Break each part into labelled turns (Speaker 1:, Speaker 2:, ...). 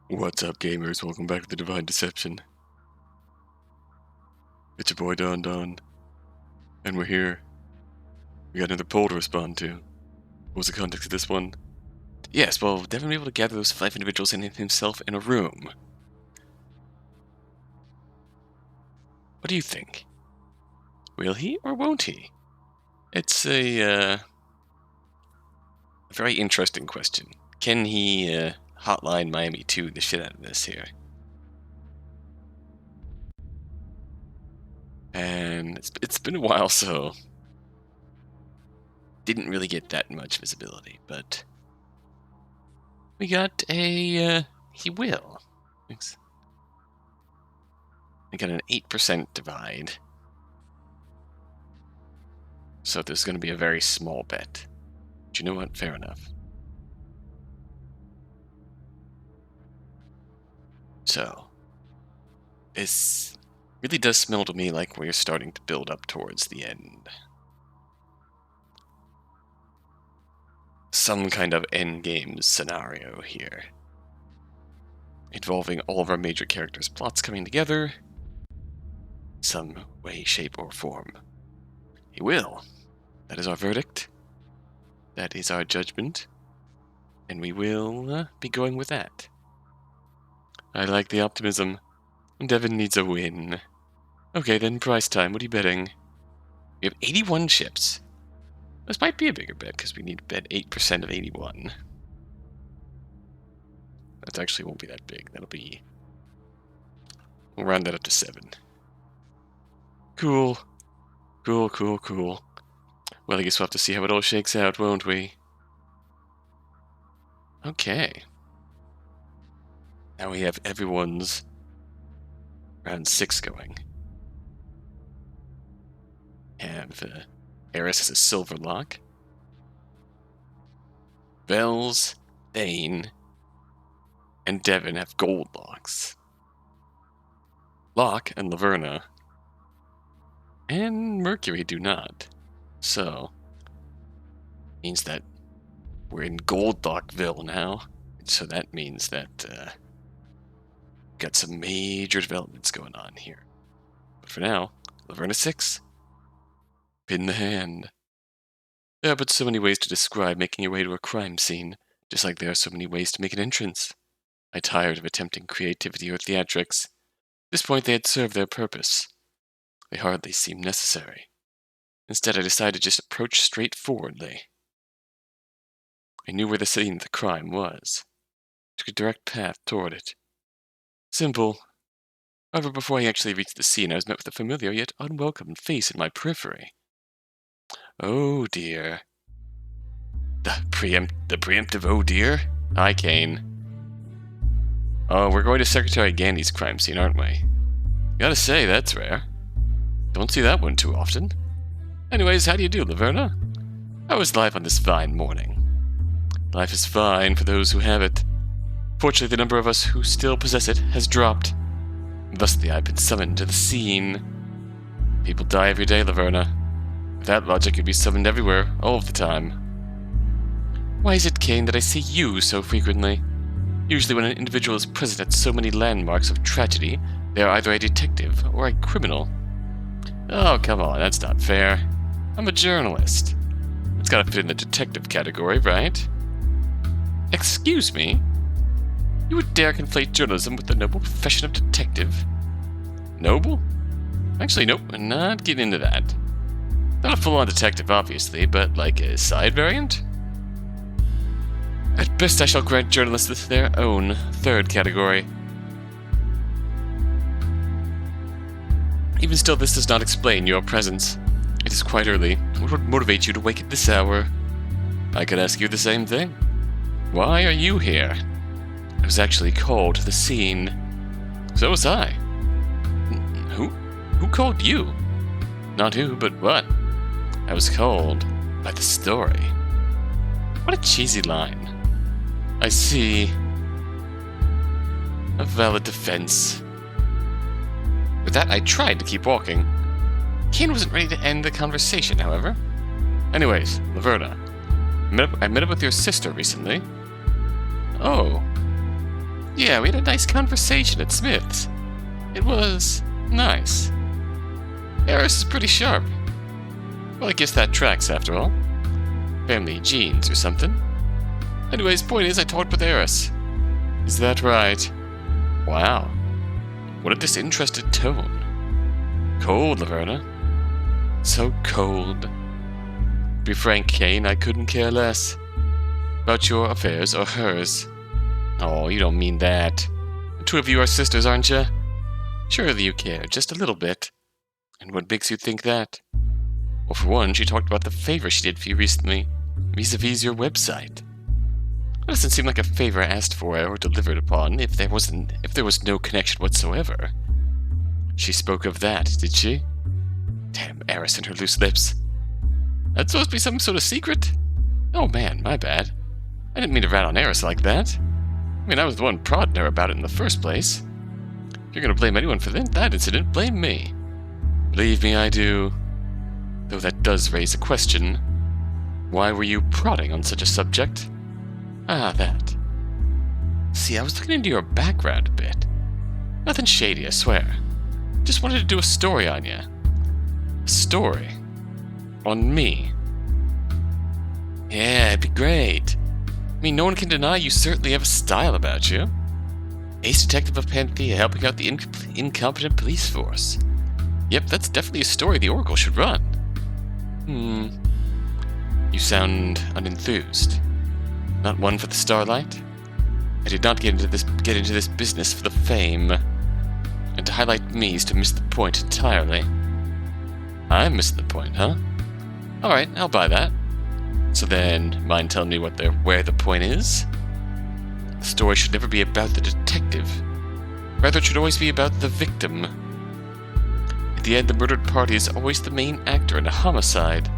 Speaker 1: What's up, gamers? Welcome back to the Divine Deception. It's your boy Don Don, and we're here. We got another poll to respond to. What was the context of this one? Yes, well, Devin was able to gather those 5 individuals and himself in a room. What do you think? Will he or won't he? It's a very interesting question. Can he hotline Miami 2 the shit out of this here? And it's been a while, so didn't really get that much visibility, but we got a he will. Thanks. We got an 8% divide. So there's going to be a very small bet. But you know what? Fair enough. So, this really does smell to me like we're starting to build up towards the end. Some kind of endgame scenario here. Involving all of our major characters' plots coming together. Some way, shape, or form. He will. That is our verdict. That is our judgment. And we will be going with that. I like the optimism. Devin needs a win. Okay, then price time. What are you betting? We have 81 chips. This might be a bigger bet, because we need to bet 8% of 81. That actually won't be that big. That'll be... We'll round that up to 7. Cool. Cool, cool, cool. Well, I guess we'll have to see how it all shakes out, won't we? Okay. Now we have everyone's round 6 going. Have Eris has a silver lock. Vels, Thane, and Devin have gold locks. Locke and Laverna and Mercury do not. So, means that we're in gold lockville now. So that means that got some major developments going on here. But for now, Laverna 6. Pin the hand. There are but so many ways to describe making your way to a crime scene, just like there are so many ways to make an entrance. I tired of attempting creativity or theatrics. At this point they had served their purpose. They hardly seemed necessary. Instead I decided to just approach straightforwardly. I knew where the scene of the crime was. Took a direct path toward it. Simple. However, before I actually reached the scene, I was met with a familiar yet unwelcome face in my periphery. Oh dear. The preemptive oh dear? Hi, Kane. Oh, we're going to Secretary Gandy's crime scene, aren't we? Gotta say, that's rare. Don't see that one too often. Anyways, how do you do, Laverna? How is life on this fine morning? Life is fine for those who have it. Fortunately, the number of us who still possess it has dropped. Thusly, I've been summoned to the scene. People die every day, Laverna. With that logic, you'd be summoned everywhere, all of the time. Why is it, Kane, that I see you so frequently? Usually when an individual is present at so many landmarks of tragedy, they are either a detective or a criminal. Oh, come on, that's not fair. I'm a journalist. It's gotta fit in the detective category, right? Excuse me? You would dare conflate journalism with the noble profession of detective? Noble? Actually, nope, I'm not getting into that. Not a full-on detective, obviously, but like a side variant? At best, I shall grant journalists their own third category. Even still, this does not explain your presence. It is quite early. What would motivate you to wake at this hour? I could ask you the same thing. Why are you here? I was actually called to the scene. So was I. Who? Who called you? Not who, but what? I was called by the story. What a cheesy line. I see. A valid defense. With that, I tried to keep walking. Kane wasn't ready to end the conversation, however. Anyways, Laverna, I met up with your sister recently. Oh. Yeah, we had a nice conversation at Smith's. It was nice. Eris is pretty sharp. Well, I guess that tracks after all. Family genes or something. Anyways, point is I talked with Eris. Is that right? Wow. What a disinterested tone. Cold, Laverna. So cold. To be frank, Kane, I couldn't care less. About your affairs or hers. Oh, you don't mean that. The two of you are sisters, aren't you? Surely you care, just a little bit. And what makes you think that? Well, for one, she talked about the favor she did for you recently, vis-a-vis your website. It doesn't seem like a favor asked for or delivered upon if there was no connection whatsoever. She spoke of that, did she? Damn Eris and her loose lips. That's supposed to be some sort of secret? Oh man, my bad. I didn't mean to rat on Eris like that. I mean, I was the one prodding her about it in the first place. If you're gonna blame anyone for that incident, blame me. Believe me, I do. Though that does raise a question. Why were you prodding on such a subject? Ah, that. See, I was looking into your background a bit. Nothing shady, I swear. Just wanted to do a story on you. A story? On me? Yeah, it'd be great. I mean, no one can deny you certainly have a style about you. Ace detective of Panthea helping out the incompetent police force. Yep, that's definitely a story the Oracle should run. You sound unenthused. Not one for the starlight? I did not get into this business for the fame. And to highlight me is to miss the point entirely. I'm missing the point, huh? Alright, I'll buy that. So then, mind telling me where the point is? The story should never be about the detective. Rather, it should always be about the victim. At the end, the murdered party is always the main actor in a homicide.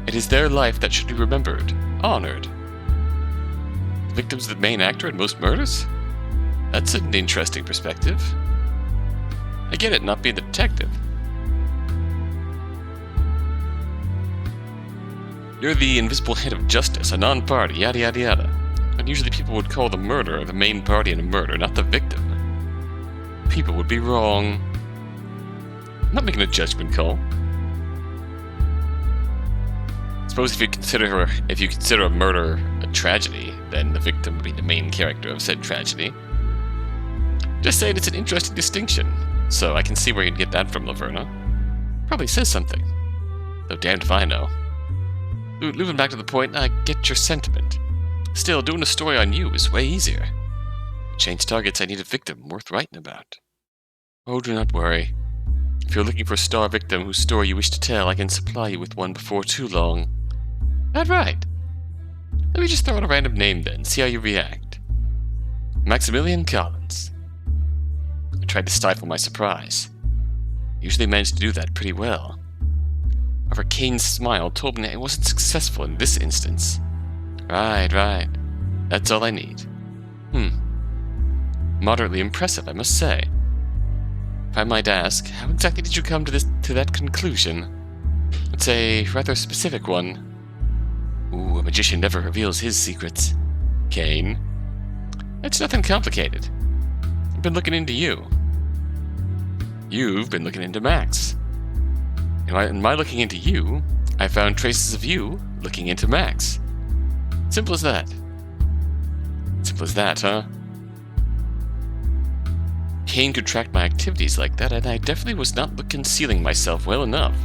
Speaker 1: It is their life that should be remembered, honored. The victim's the main actor in most murders? That's an interesting perspective. I get it, not being the detective. You're the invisible head of justice, a non-party, yada yada yada. And usually people would call the murderer the main party in a murder, not the victim. People would be wrong. I'm not making a judgment call. Suppose if you consider a murder a tragedy, then the victim would be the main character of said tragedy. Just saying it's an interesting distinction, so I can see where you'd get that from, Laverna. Probably says something. Though damned if I know. Moving back to the point, I get your sentiment. Still, doing a story on you is way easier. To change targets, I need a victim worth writing about. Oh, do not worry. If you're looking for a star victim whose story you wish to tell, I can supply you with one before too long. That right. Let me just throw out a random name then, see how you react. Maximilian Collins. I tried to stifle my surprise. I usually manage to do that pretty well. However, Kane's smile told me that it wasn't successful in this instance. Right. That's all I need. Moderately impressive, I must say. If I might ask, how exactly did you come to that conclusion? It's a rather specific one. Ooh, a magician never reveals his secrets. Kane. It's nothing complicated. I've been looking into you. You've been looking into Max. In my looking into you, I found traces of you looking into Max. Simple as that. Simple as that, huh? Kane could track my activities like that, and I definitely was not concealing myself well enough.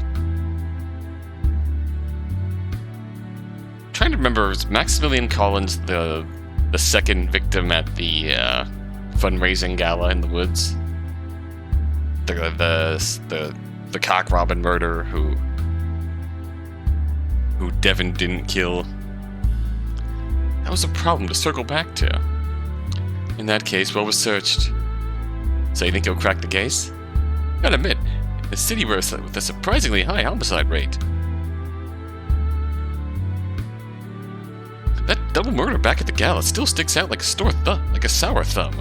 Speaker 1: I'm trying to remember, was Maximilian Collins the second victim at the fundraising gala in the woods? The cock robin murder who Devin didn't kill. That was a problem to circle back to. In that case, well researched. So you think you'll crack the case? Gotta admit, the city with a surprisingly high homicide rate. That double murder back at the gala still sticks out like a sour thumb.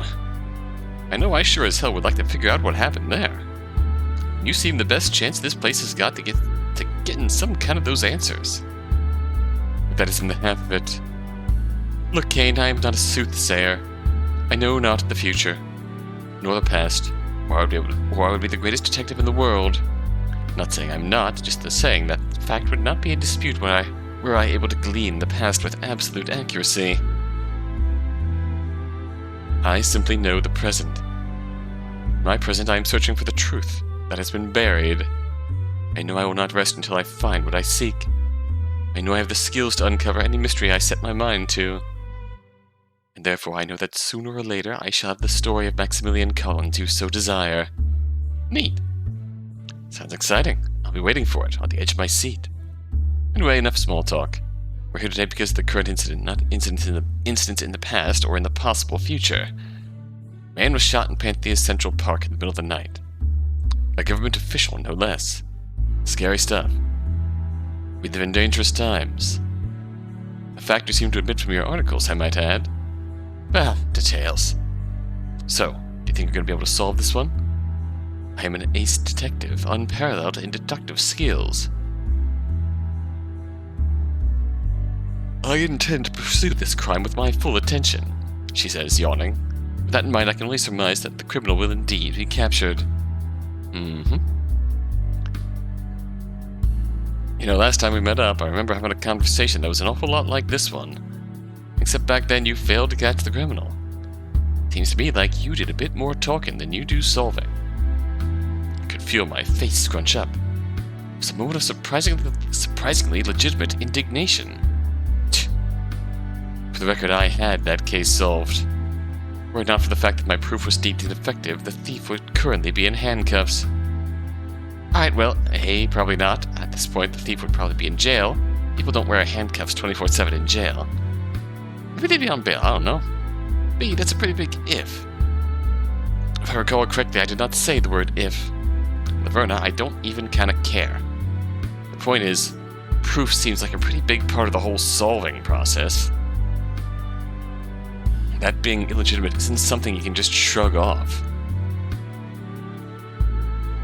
Speaker 1: I know I sure as hell would like to figure out what happened there. You seem the best chance this place has got to getting some kind of those answers. If that isn't the half of it. Look, Kane, I am not a soothsayer. I know not the future, nor the past, or I would be the greatest detective in the world. Not saying I'm not, just saying that fact would not be in dispute were I able to glean the past with absolute accuracy. I simply know the present. In my present, I am searching for the truth that has been buried. I know I will not rest until I find what I seek. I know I have the skills to uncover any mystery I set my mind to. And therefore I know that sooner or later I shall have the story of Maximilian Collins you so desire. Neat. Sounds exciting. I'll be waiting for it, on the edge of my seat. Anyway, enough small talk. We're here today because of the current incident, not incidents in the past or in the possible future. A man was shot in Panthea's Central Park in the middle of the night. A government official, no less. Scary stuff. We live in dangerous times. A fact you seem to admit from your articles, I might add. Well, details. So, do you think you're going to be able to solve this one? I am an ace detective, unparalleled in deductive skills. I intend to pursue this crime with my full attention, she says, yawning. With that in mind, I can only surmise that the criminal will indeed be captured. You know, last time we met up, I remember having a conversation that was an awful lot like this one. Except back then you failed to catch the criminal. Seems to me like you did a bit more talking than you do solving. I could feel my face scrunch up. It was a moment of surprisingly legitimate indignation. For the record, I had that case solved. Were it not for the fact that my proof was deemed ineffective, the thief would currently be in handcuffs. Alright, well, A, probably not. At this point, the thief would probably be in jail. People don't wear handcuffs 24/7 in jail. Maybe they'd be on bail, I don't know. B, that's a pretty big if. If I recall correctly, I did not say the word if. Laverna, I don't even kinda care. The point is, proof seems like a pretty big part of the whole solving process. That being illegitimate isn't something you can just shrug off.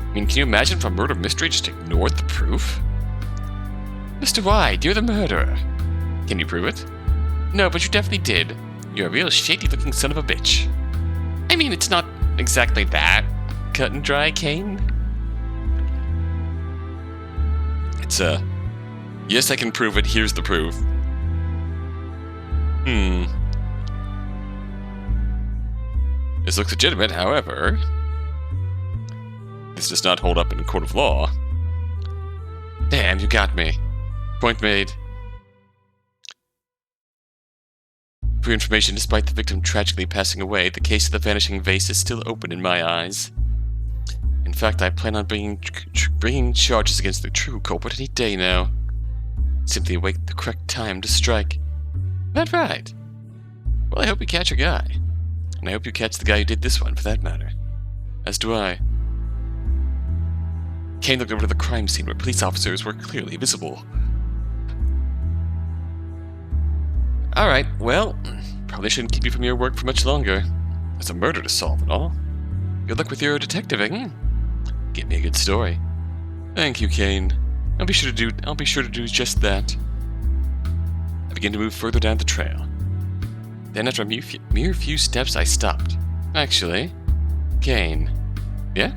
Speaker 1: I mean, can you imagine if a murder mystery just ignored the proof? Mr. White, you're the murderer. Can you prove it? No, but you definitely did. You're a real shady-looking son of a bitch. I mean, it's not exactly that cut and dry, Kane. It's yes, I can prove it, here's the proof. This looks legitimate, however, this does not hold up in a court of law. Damn, you got me. Point made. For information, despite the victim tragically passing away, the case of the vanishing vase is still open in my eyes. In fact, I plan on bringing charges against the true culprit any day now. Simply await the correct time to strike. That right? Well, I hope you catch a guy. And I hope you catch the guy who did this one, for that matter. As do I. Kane looked over to the crime scene where police officers were clearly visible. Alright, well, probably shouldn't keep you from your work for much longer. There's a murder to solve and all. Good luck with your detectiving. Give me a good story. Thank you, Kane. I'll be sure to do just that. I begin to move further down the trail. Then after a mere few steps, I stopped. Actually, Kane. Yeah?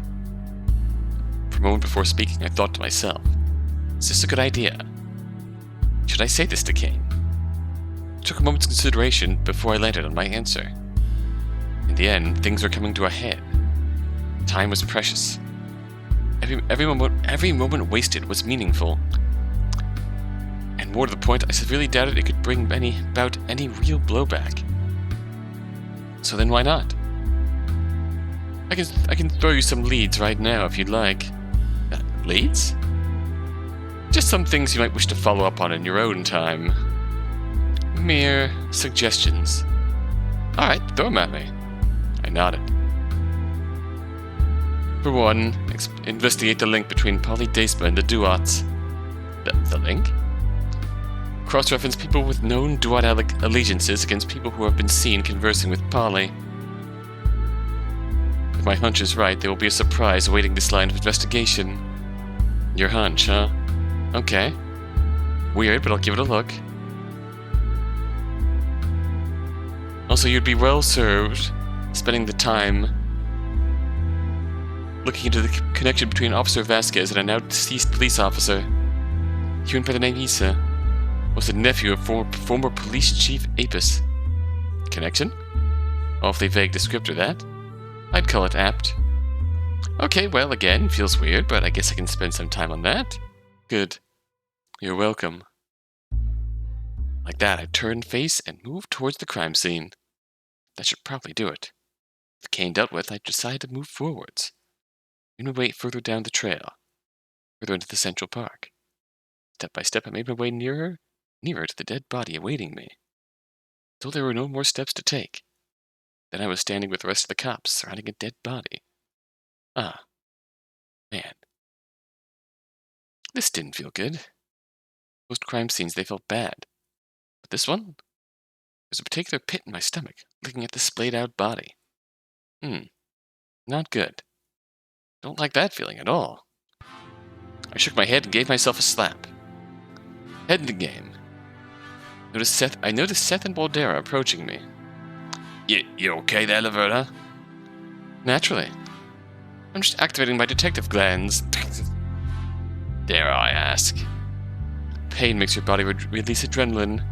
Speaker 1: For a moment before speaking, I thought to myself, is this a good idea? Should I say this to Kane? It took a moment's consideration before I landed on my answer. In the end, things were coming to a head. Time was precious. Every moment wasted was meaningful. And more to the point, I severely doubted it could bring about any real blowback. So then why not? I can throw you some leads right now if you'd like. Leads? Just some things you might wish to follow up on in your own time. Mere suggestions. Alright, throw them at me. I nodded. For one, investigate the link between Polydesma and the Duats. The link? Cross-reference people with known Duat allegiances against people who have been seen conversing with Poly. If my hunch is right, there will be a surprise awaiting this line of investigation. Your hunch, huh? Okay. Weird, but I'll give it a look. Also, you'd be well served spending the time looking into the connection between Officer Vasquez and a now deceased police officer. He went by the name Issa. Was the nephew of former police chief Apis. Connection? Awfully vague descriptor, that. I'd call it apt. Okay, well, again, feels weird, but I guess I can spend some time on that. Good. You're welcome. Like that, I turn face and move towards the crime scene. That should probably do it. With Kane dealt with, I decide to move forwards. I made my way further down the trail, further into the Central Park. Step by step, I made my way nearer to the dead body awaiting me. Until there were no more steps to take. Then I was standing with the rest of the cops, surrounding a dead body. Ah. Man. This didn't feel good. Most crime scenes, they felt bad. But this one? There's a particular pit in my stomach, looking at the splayed out body. Not good. Don't like that feeling at all. I shook my head and gave myself a slap. Head in the game. I noticed Seth and Baldera approaching me. You okay there, Laverna? Naturally. I'm just activating my detective glands. Dare I ask? Pain makes your body release adrenaline.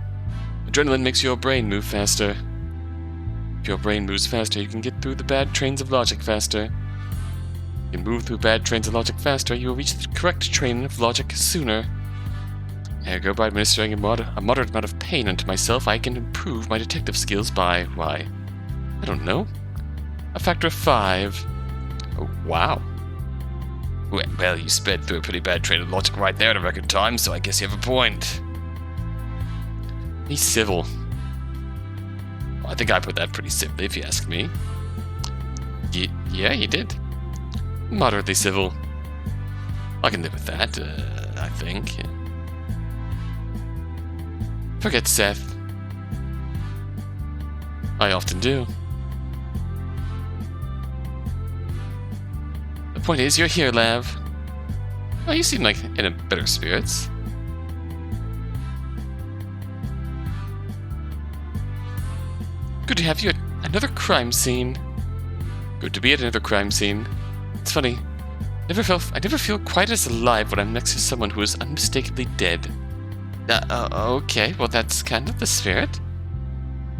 Speaker 1: Adrenaline makes your brain move faster. If your brain moves faster, you can get through the bad trains of logic faster. If you can move through bad trains of logic faster, you will reach the correct train of logic sooner. Ergo, by administering a moderate amount of pain unto myself, I can improve my detective skills by, why, I don't know, a factor of 5. Oh, wow. Well, you sped through a pretty bad train of logic right there in a record time, so I guess you have a point. He's civil. Well, I think I put that pretty simply, if you ask me. Yeah, you did. Moderately civil. I can live with that, I think. Forget Seth. I often do. The point is, you're here, Lav. Oh, you seem like in better spirits. Good to have you at another crime scene. Good to be at another crime scene. It's funny. I never feel quite as alive when I'm next to someone who is unmistakably dead. Okay, well that's kind of the spirit.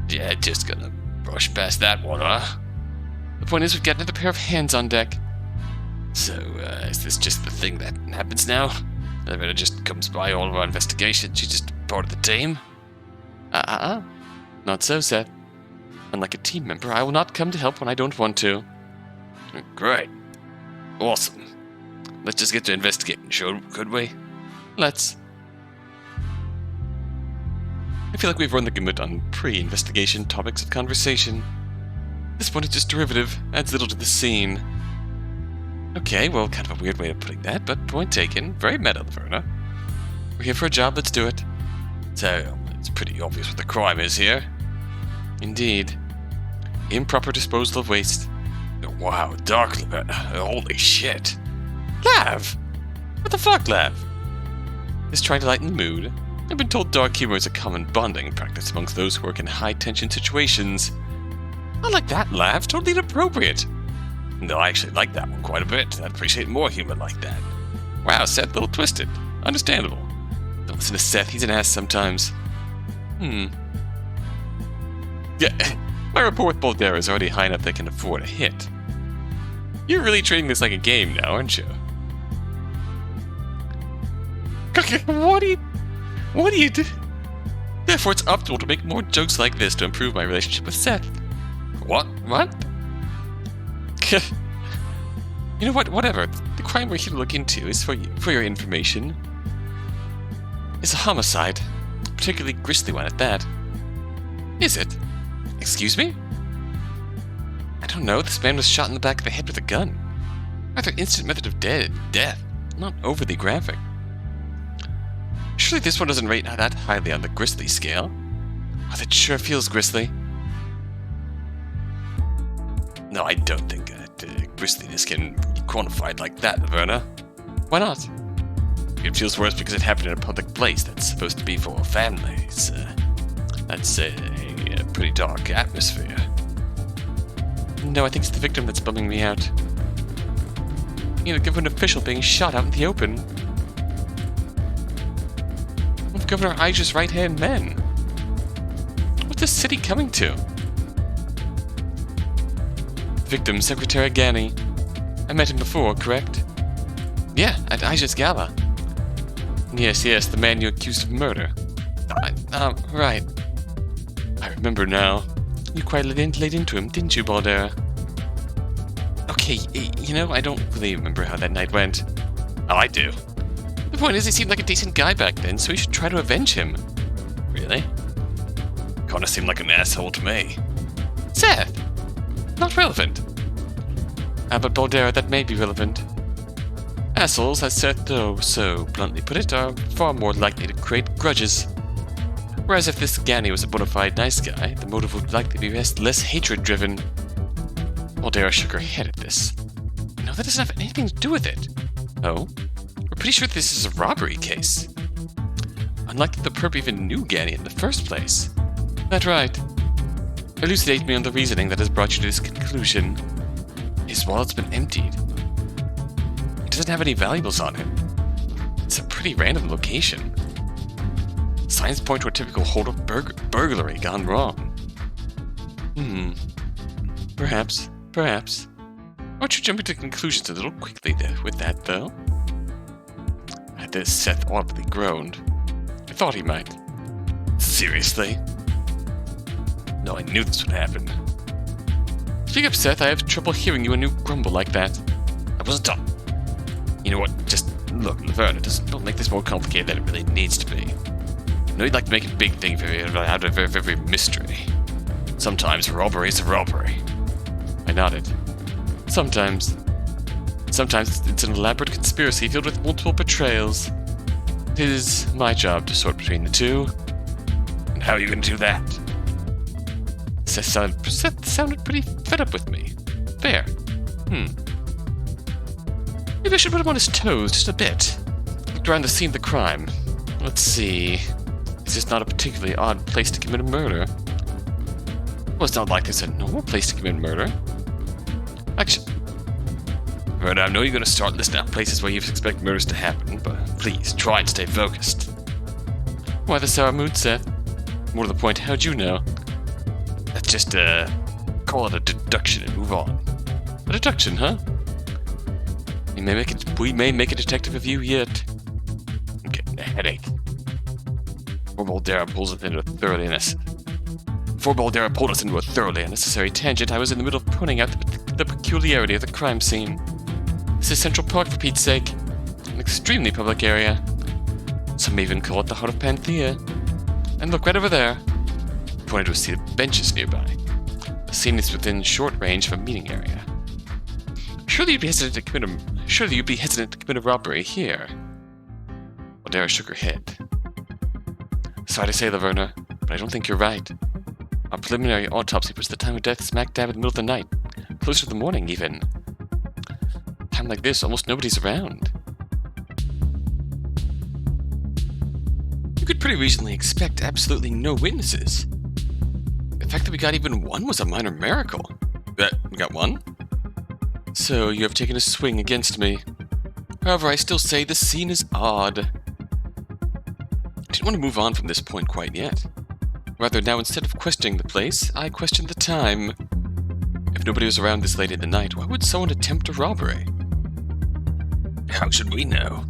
Speaker 1: Yeah, just gonna brush past that one, huh? The point is, we've got another pair of hands on deck. So, is this just the thing that happens now? Laverna just comes by all of our investigations, she's just part of the team? Not so, Seth. Unlike a team member, I will not come to help when I don't want to. Great. Awesome. Let's just get to investigating, could we? Let's. I feel like we've run the gamut on pre-investigation topics of conversation. This one is just derivative, adds little to the scene. Okay, well, kind of a weird way of putting that, but point taken. Very meta, Laverna. We're here for a job, let's do it. So, it's pretty obvious what the crime is here. Indeed. Improper disposal of waste. Oh, wow, dark, Laverna. Holy shit. Lav! What the fuck, Lav? Just trying to lighten the mood. I've been told dark humor is a common bonding practice amongst those who work in high-tension situations. Not like that, Lav. Totally inappropriate. No, I actually like that one quite a bit. I'd appreciate more humor like that. Wow, Seth, a little twisted. Understandable. Don't listen to Seth, he's an ass sometimes. Yeah, my rapport with Baldera is already high enough they can afford a hit. You're really treating this like a game now, aren't you? What do you do? Therefore, it's optimal to make more jokes like this to improve my relationship with Seth. What? You know what? Whatever. The crime we're here to look into is, for your information, is a homicide. A particularly grisly one at that. Is it? Excuse me? I don't know. This man was shot in the back of the head with a gun. Rather instant method of death. Not overly graphic. Surely this one doesn't rate that highly on the grisly scale. Oh, that sure feels grisly. No, I don't think that grisliness can be quantified like that, Laverna. Why not? It feels worse because it happened in a public place that's supposed to be for families. That's a pretty dark atmosphere. No, I think it's the victim that's bumming me out. You know, give an official being shot out in the open. One of Governor Ija's right-hand men. What's this city coming to? Victim, Secretary Gani. I met him before, correct? Yeah, at Ija's gala. Yes, the man you accused of murder. Right. I remember now. You quite laid into him, didn't you, Baldera? Okay, you know, I don't really remember how that night went. Oh, I do. The point is, he seemed like a decent guy back then, so we should try to avenge him. Really? Kinda seemed like an asshole to me. Seth! Not relevant. But Baldera, that may be relevant. Assholes, as Seth though so bluntly put it, are far more likely to create grudges. Whereas if this Gani was a bona fide nice guy, the motive would likely be less hatred-driven. Baldera shook her head at this. No, that doesn't have anything to do with it. Oh? We're pretty sure this is a robbery case. Unlikely the perp even knew Gani in the first place. That's right. Elucidate me on the reasoning that has brought you to this conclusion. His wallet's been emptied. He doesn't have any valuables on him. It's a pretty random location. Signs point to a typical hold-up burglary gone wrong. Perhaps. Why don't you jump into conclusions a little quickly with that, though? At this, Seth audibly groaned. I thought he might. Seriously? No, I knew this would happen. Speak up, Seth. I have trouble hearing you when you grumble like that. I wasn't done. You know what? Just look, Laverna, don't make this more complicated than it really needs to be. I know you'd like to make a big thing out of every mystery. Sometimes robbery is a robbery. I nodded. Sometimes it's an elaborate conspiracy filled with multiple betrayals. It is my job to sort between the two. And how are you going to do that? Seth sounded pretty fed up with me. Fair. Maybe I should put him on his toes just a bit. Looked around the scene of the crime. Let's see. Is this not a particularly odd place to commit a murder? Well, it's not like it's a normal place to commit murder. Actually, Laverna, I know you're going to start listing out places where you expect murders to happen, but please, try and stay focused. Why the sour mood, Seth? More to the point, how'd you know? Let's just, call it a deduction and move on. A deduction, huh? We may make a detective of you yet. I'm getting a headache. Before Baldera pulled us into a thoroughly unnecessary tangent, I was in the middle of pointing out the peculiarity of the crime scene. This is Central Park, for Pete's sake. An extremely public area. Some may even call it the heart of Panthea. And look, right over there. I pointed to a seat of benches nearby. The scene is within short range of a meeting area. Surely you'd be hesitant to commit a robbery here. Baldera shook her head. Sorry to say, Laverna, but I don't think you're right. Our preliminary autopsy puts the time of death smack dab in the middle of the night. Closer to the morning, even. A time like this, almost nobody's around. You could pretty reasonably expect absolutely no witnesses. The fact that we got even one was a minor miracle. We got one? So you have taken a swing against me. However, I still say the scene is odd. I didn't want to move on from this point quite yet. Rather, now instead of questioning the place, I questioned the time. If nobody was around this late in the night, why would someone attempt a robbery? How should we know?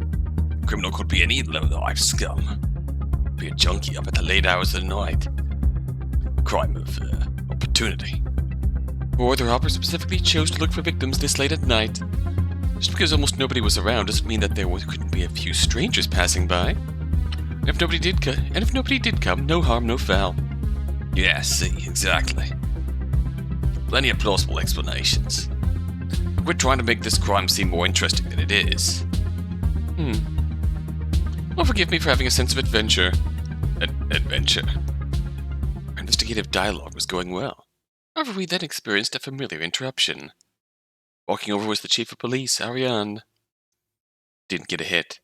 Speaker 1: A criminal could be any low-life scum. Be a junkie up at the late hours of the night. Crime of opportunity. Or the robber specifically chose to look for victims this late at night. Just because almost nobody was around doesn't mean that there couldn't be a few strangers passing by. And if nobody did come, no harm, no foul. Yeah, see, exactly. Plenty of plausible explanations. We're trying to make this crime seem more interesting than it is. Well, forgive me for having a sense of adventure. Adventure. Our investigative dialogue was going well. However, we then experienced a familiar interruption. Walking over was the chief of police, Ariane. Didn't get a hit.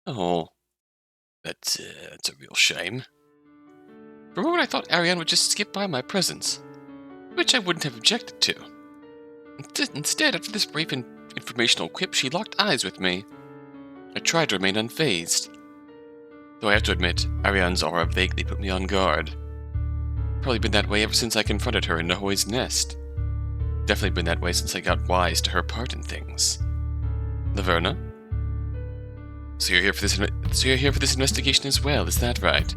Speaker 1: Oh. That's a real shame. For a moment I thought Ariane would just skip by my presence, which I wouldn't have objected to. Instead, after this brief informational quip, she locked eyes with me. I tried to remain unfazed. Though I have to admit, Ariane's aura vaguely put me on guard. Probably been that way ever since I confronted her in Nahoi's nest. Definitely been that way since I got wise to her part in things. Laverna? So you're here for this investigation as well, is that right?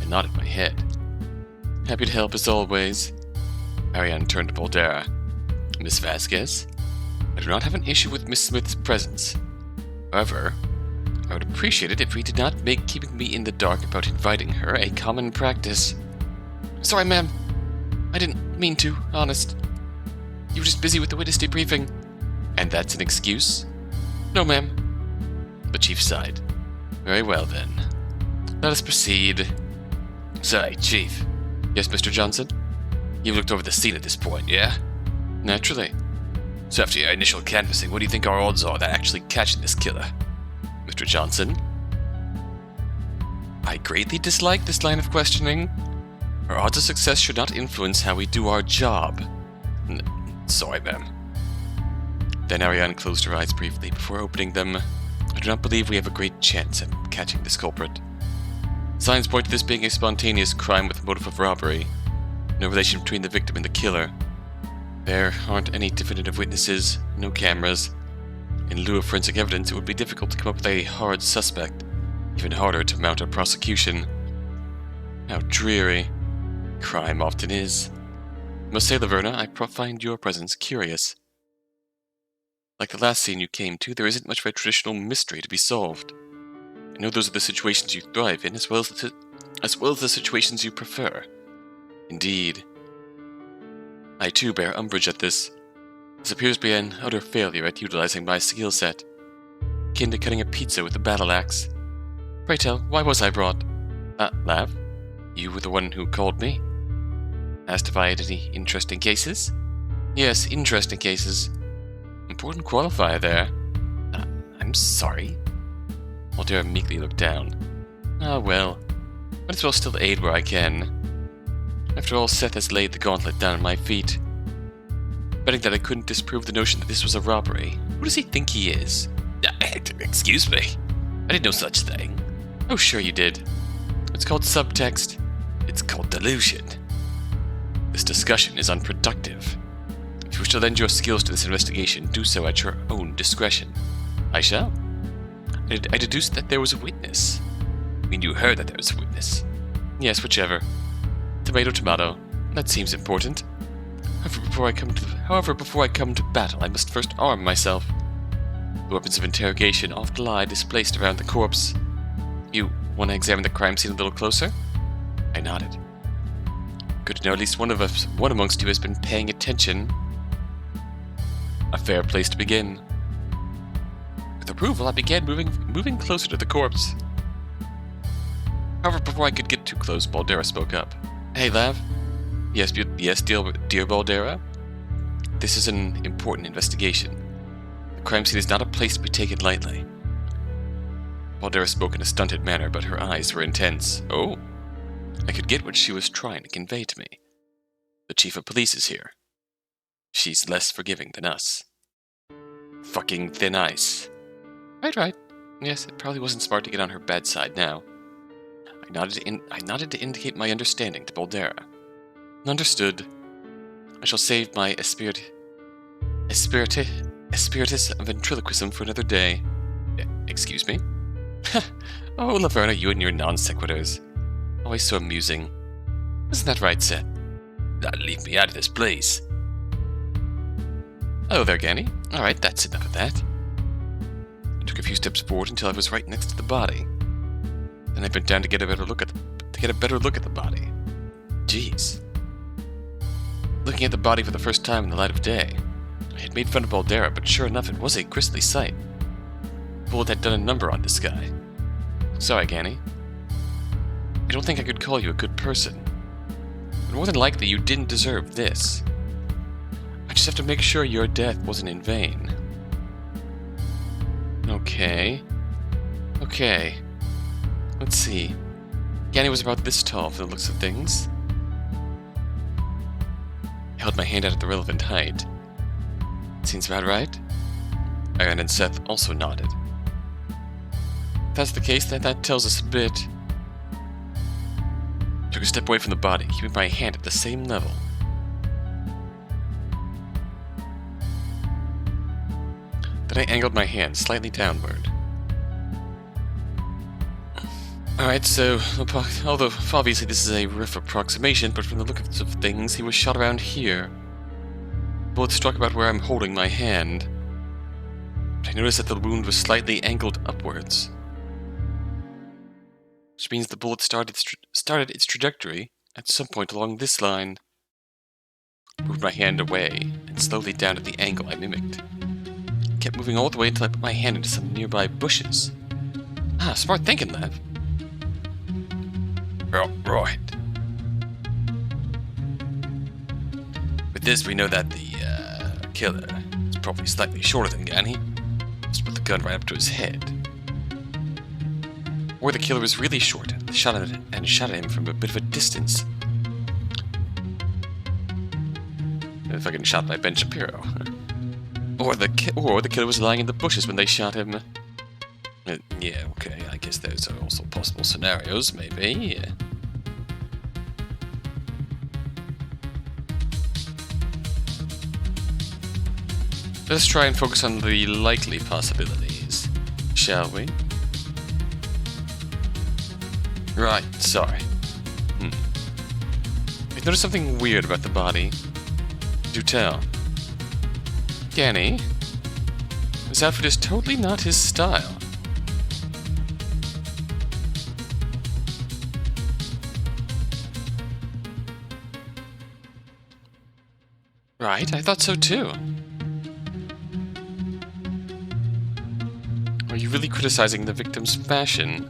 Speaker 1: I nodded my head. Happy to help as always. Ariane turned to Boldera. Miss Vasquez? I do not have an issue with Miss Smith's presence. However, I would appreciate it if we did not make keeping me in the dark about inviting her a common practice. Sorry, ma'am. I didn't mean to, honest. You were just busy with the witness debriefing. And that's an excuse? No, ma'am. The chief sighed. Very well, then. Let us proceed. Say, Chief. Yes, Mr. Johnson? You've looked over the scene at this point, yeah? Naturally. So after your initial canvassing, what do you think our odds are that actually catching this killer? Mr. Johnson? I greatly dislike this line of questioning. Our odds of success should not influence how we do our job. Sorry, ma'am. Then Ariane closed her eyes briefly before opening them. I do not believe we have a great chance at catching this culprit. Signs point to this being a spontaneous crime with the motive of robbery. No relation between the victim and the killer. There aren't any definitive witnesses, no cameras. In lieu of forensic evidence, it would be difficult to come up with a hard suspect. Even harder to mount a prosecution. How dreary crime often is. I must say, Laverna, I find your presence curious. Like the last scene you came to, there isn't much of a traditional mystery to be solved. I know those are the situations you thrive in, as well as the situations you prefer. Indeed. I too bear umbrage at this. This appears to be an utter failure at utilizing my skill set, akin to cutting a pizza with a battle axe. Pray tell, why was I brought? Lav? You were the one who called me. Asked if I had any interesting cases? Yes, interesting cases. Important qualifier there. I'm sorry. Boldera meekly looked down. Ah, well. Might as well still aid where I can. After all, Seth has laid the gauntlet down at my feet. Betting that I couldn't disprove the notion that this was a robbery. Who does he think he is? Excuse me. I did no such thing. Oh, sure you did. It's called subtext. It's called delusion. This discussion is unproductive. If you wish to lend your skills to this investigation, do so at your own discretion. I shall. I deduced that there was a witness. I mean, you heard that there was a witness. Yes, whichever. Tomato, tomato. That seems important. However, before I come to battle, I must first arm myself. The weapons of interrogation often lie displaced around the corpse. You want to examine the crime scene a little closer? I nodded. Good to know at least one amongst you has been paying attention. A fair place to begin. With approval, I began moving closer to the corpse. However, before I could get too close, Boldera spoke up. Hey, Lav. Yes, dear Boldera. This is an important investigation. The crime scene is not a place to be taken lightly. Boldera spoke in a stunted manner, but her eyes were intense. Oh. I could get what she was trying to convey to me. The chief of police is here. She's less forgiving than us. Fucking thin ice. Right. Yes, it probably wasn't smart to get on her bad side now. I nodded to indicate my understanding to Boldera. Understood. I shall save my espiritus ventriloquism for another day. Excuse me? Oh, Laverna, you and your non sequiturs. Always so amusing. Isn't that right, Seth? Leave me out of this, please. Hello there, Ganny. Alright, that's enough of that. I took a few steps forward until I was right next to the body. Then I bent down to get a better look at the body. Jeez. Looking at the body for the first time in the light of day. I had made fun of Boldera, but sure enough, it was a grisly sight. The bullet had done a number on this guy. Sorry, Ganny. I don't think I could call you a good person. But more than likely, you didn't deserve this. I just have to make sure your death wasn't in vain. Okay. Let's see. Ganny was about this tall for the looks of things. I held my hand out at the relevant height. Seems about right. Aaron and Seth also nodded. If that's the case, then that tells us a bit. Took a step away from the body, keeping my hand at the same level. Then I angled my hand slightly downward. Alright, so, although obviously this is a rough approximation, but from the look of things, he was shot around here. Bullet struck about where I'm holding my hand. But I noticed that the wound was slightly angled upwards. Which means the bullet started its trajectory at some point along this line. Moved my hand away, and slowly down at the angle I mimicked. Kept moving all the way until I put my hand into some nearby bushes. Ah, smart thinking, Lev. Right. With this, we know that the killer is probably slightly shorter than Gani. Just put the gun right up to his head. Or the killer was really short and shot at him from a bit of a distance. If I get shot by Ben Shapiro. Or the killer was lying in the bushes when they shot him. Yeah, okay, I guess those are also possible scenarios, maybe. Yeah. Let's try and focus on the likely possibilities, shall we? Right, sorry. I've noticed something weird about the body. Do tell. Gani, his outfit is totally not his style. Right, I thought so too. Are you really criticizing the victim's fashion?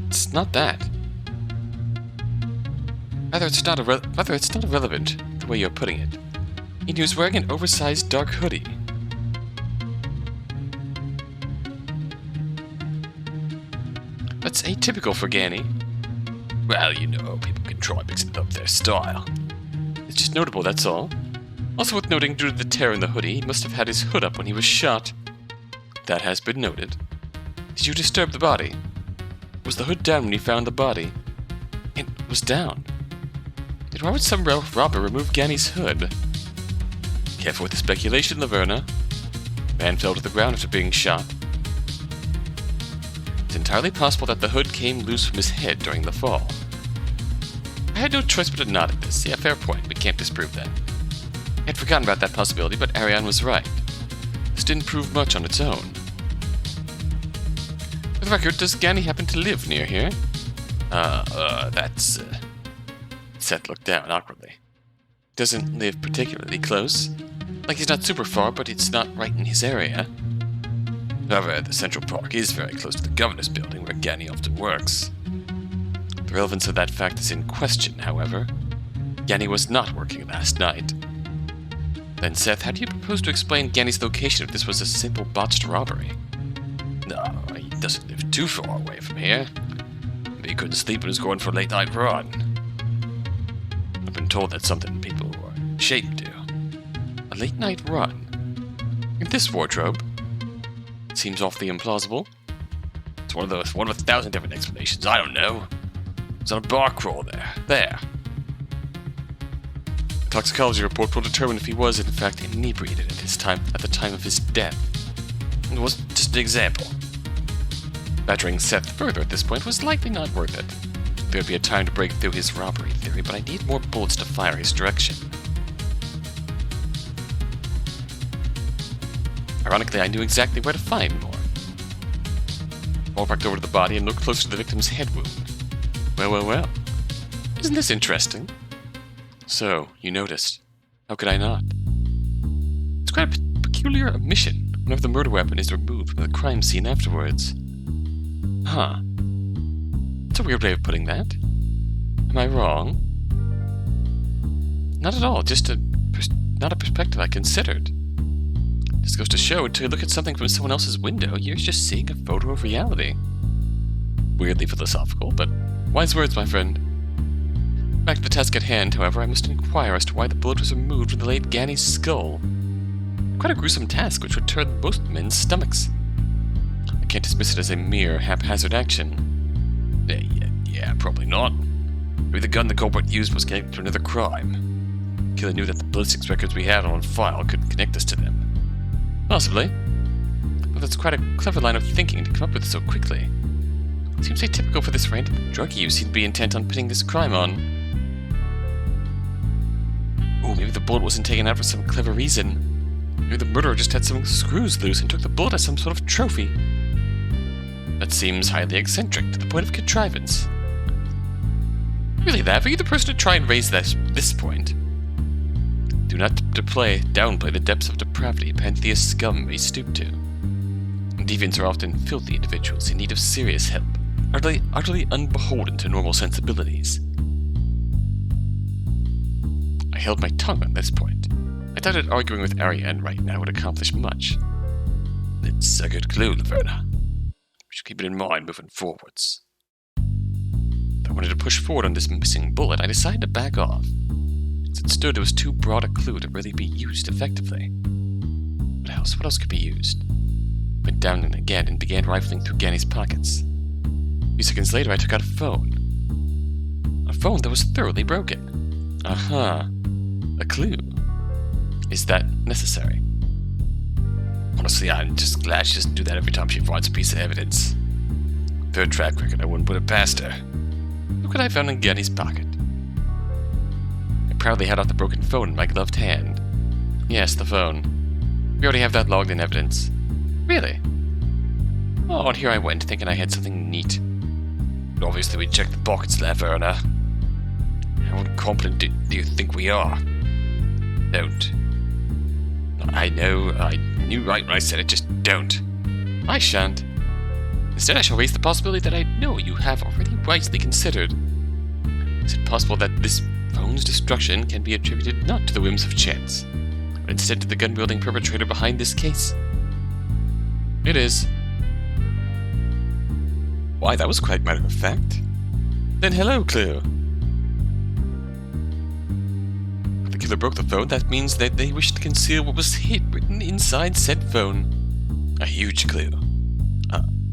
Speaker 1: It's not that. Rather, it's not irrelevant, the way you're putting it. He was wearing an oversized dark hoodie. That's atypical for Gani. Well, you know, people can try mixing up their style. It's just notable, that's all. Also worth noting, due to the tear in the hoodie, he must have had his hood up when he was shot. That has been noted. Did you disturb the body? Was the hood down when you found the body? It was down. Then why would some robber remove Gani's hood? Careful with the speculation, Laverna. Man fell to the ground after being shot. It's entirely possible that the hood came loose from his head during the fall. I had no choice but to nod at this. Yeah, fair point. We can't disprove that. I had forgotten about that possibility, but Ariane was right. This didn't prove much on its own. For the record, does Gani happen to live near here? That's... Seth looked down awkwardly. Doesn't live particularly close. Like he's not super far, but it's not right in his area. However, the Central Park is very close to the governor's building, where Gani often works. The relevance of that fact is in question, however. Gani was not working last night. Then, Seth, how do you propose to explain Gani's location if this was a simple botched robbery? No, he doesn't live too far away from here. Maybe he couldn't sleep and was going for a late-night run. I've been told that's something people who are in shape do. A late-night run? In this wardrobe? Seems awfully implausible. It's one of 1,000 different explanations, I don't know. It's on a bar crawl there. There. The toxicology report will determine if he was, in fact, inebriated at the time of his death. It was just an example. Badgering Seth further at this point was likely not worth it. There would be a time to break through his robbery theory, but I need more bullets to fire his direction. Ironically, I knew exactly where to find more. I walked over to the body and looked closer to the victim's head wound. Well. Isn't this interesting? So, you noticed. How could I not? It's quite a peculiar omission whenever the murder weapon is removed from the crime scene afterwards. Huh. That's a weird way of putting that. Am I wrong? Not at all, just not a perspective I considered. This goes to show, until you look at something from someone else's window, you're just seeing a photo of reality. Weirdly philosophical, but wise words, my friend. Back to the task at hand, however, I must inquire as to why the bullet was removed from the late Ganny's skull. Quite a gruesome task which would turn most men's stomachs. I can't dismiss it as a mere haphazard action. Yeah, probably not. Maybe the gun the culprit used was connected to another crime. Killer knew that the ballistics records we had on file could connect us to them. Possibly. But that's quite a clever line of thinking to come up with so quickly. Seems atypical for this random drug use he'd be intent on pinning this crime on. Oh, maybe the bullet wasn't taken out for some clever reason. Maybe the murderer just had some screws loose and took the bullet as some sort of trophy. That seems highly eccentric to the point of contrivance. Really, Lav, are you the person to try and raise this point? Do not downplay the depths of depravity Panthea's scum may stoop to. Deviants are often filthy individuals in need of serious help, utterly unbeholden to normal sensibilities. I held my tongue on this point. I doubted arguing with Ariane right now would accomplish much. It's a good clue, Laverna. We should keep it in mind moving forwards. If I wanted to push forward on this missing bullet, I decided to back off. As it stood, it was too broad a clue to really be used effectively. What else could be used? I went down again and began rifling through Ganny's pockets. A few seconds later, I took out a phone. A phone that was thoroughly broken. Aha. A clue. Is that necessary? Honestly, I'm just glad she doesn't do that every time she finds a piece of evidence. Third track record, I wouldn't put it past her. Look what I found in Ganny's pocket. I proudly had out the broken phone in my gloved hand. Yes, the phone. We already have that logged in evidence. Really? Oh, and here I went, thinking I had something neat. But obviously we checked the pockets, Laverna. How incompetent do you think we are? Don't. I know, I knew right when I said it, just don't. I shan't. Instead, I shall raise the possibility that I know you have already wisely considered. Is it possible that this phone's destruction can be attributed not to the whims of chance, but instead to the gun-wielding perpetrator behind this case? It is. Why, that was quite matter of fact. Then hello, Clue. If the killer broke the phone, that means that they wished to conceal what was written inside said phone. A huge clue.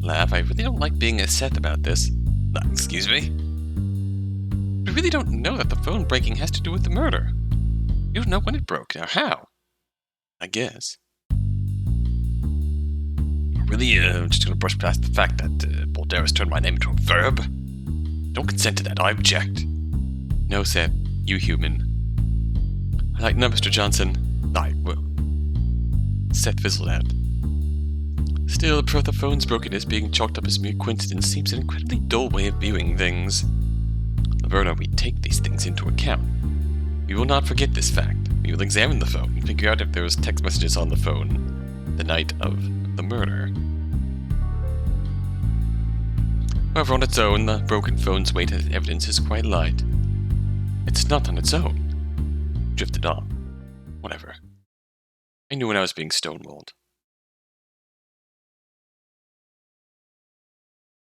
Speaker 1: Lav, I really don't like being a Seth about this. Excuse me? I really don't know that the phone breaking has to do with the murder. You don't know when it broke, or how. I guess. Really, I'm just going to brush past the fact that Balderas turned my name into a verb. Don't consent to that, I object. No, Seth, you human. I like no, Mr. Johnson. I will. Seth fizzled out. Still, the phone's brokenness being chalked up as mere coincidence seems an incredibly dull way of viewing things. Laverna, we take these things into account. We will not forget this fact. We will examine the phone and figure out if there was text messages on the phone the night of the murder. However, on its own, the broken phone's weight as evidence is quite light. It's not on its own. Drifted off. Whatever. I knew when I was being stonewalled.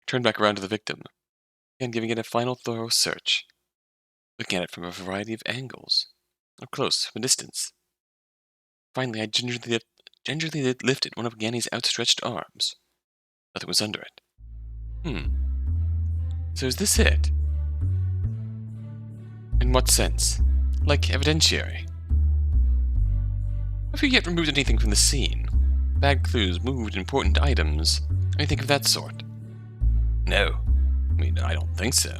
Speaker 1: Turned back around to the victim, and giving it a final thorough search, looking at it from a variety of angles, up close, from a distance. Finally, I gingerly lifted one of Ganny's outstretched arms. Nothing was under it. So is this it? In what sense? Like evidentiary? Have you yet removed anything from the scene? Bad clues, moved important items, anything of that sort? No. I mean, I don't think so.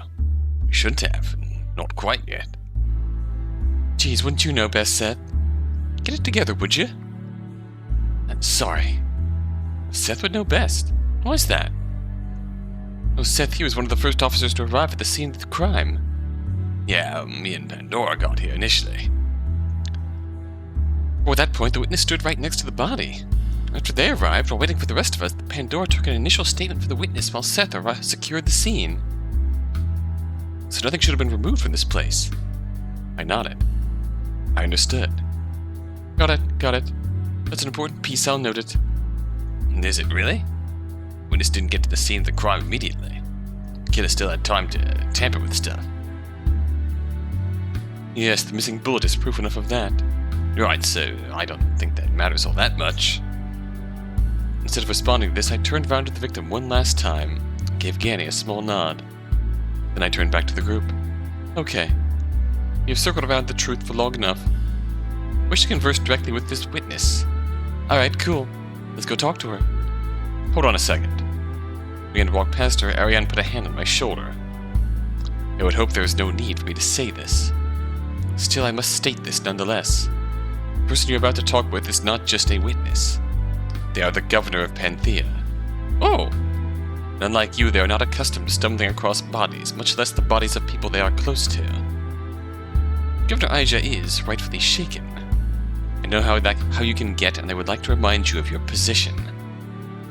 Speaker 1: We shouldn't have. Not quite yet. Geez, wouldn't you know best, Seth? Get it together, would you? I'm sorry. Seth would know best. Why is that? Oh, Seth, he was one of the first officers to arrive at the scene of the crime. Yeah, me and Pandora got here initially. Well, at that point, the witness stood right next to the body. After they arrived, while waiting for the rest of us, Pandora took an initial statement for the witness while Seth secured the scene. So nothing should have been removed from this place. I nodded. I understood. Got it. That's an important piece, I'll note it. Is it really? Witness didn't get to the scene of the crime immediately. The killer still had time to tamper with stuff. Yes, the missing bullet is proof enough of that. Right, so I don't think that matters all that much. Instead of responding to this, I turned around to the victim one last time, and gave Ganny a small nod. Then I turned back to the group. Okay, you've circled around the truth for long enough. Wish to converse directly with this witness. Alright, cool. Let's go talk to her. Hold on a second. I began to walk past her. Ariane put a hand on my shoulder. I would hope there is no need for me to say this. Still, I must state this nonetheless. The person you're about to talk with is not just a witness. They are the governor of Panthea. Oh! And unlike you, they are not accustomed to stumbling across bodies, much less the bodies of people they are close to. Governor Aija is rightfully shaken. I know how you can get, and I would like to remind you of your position.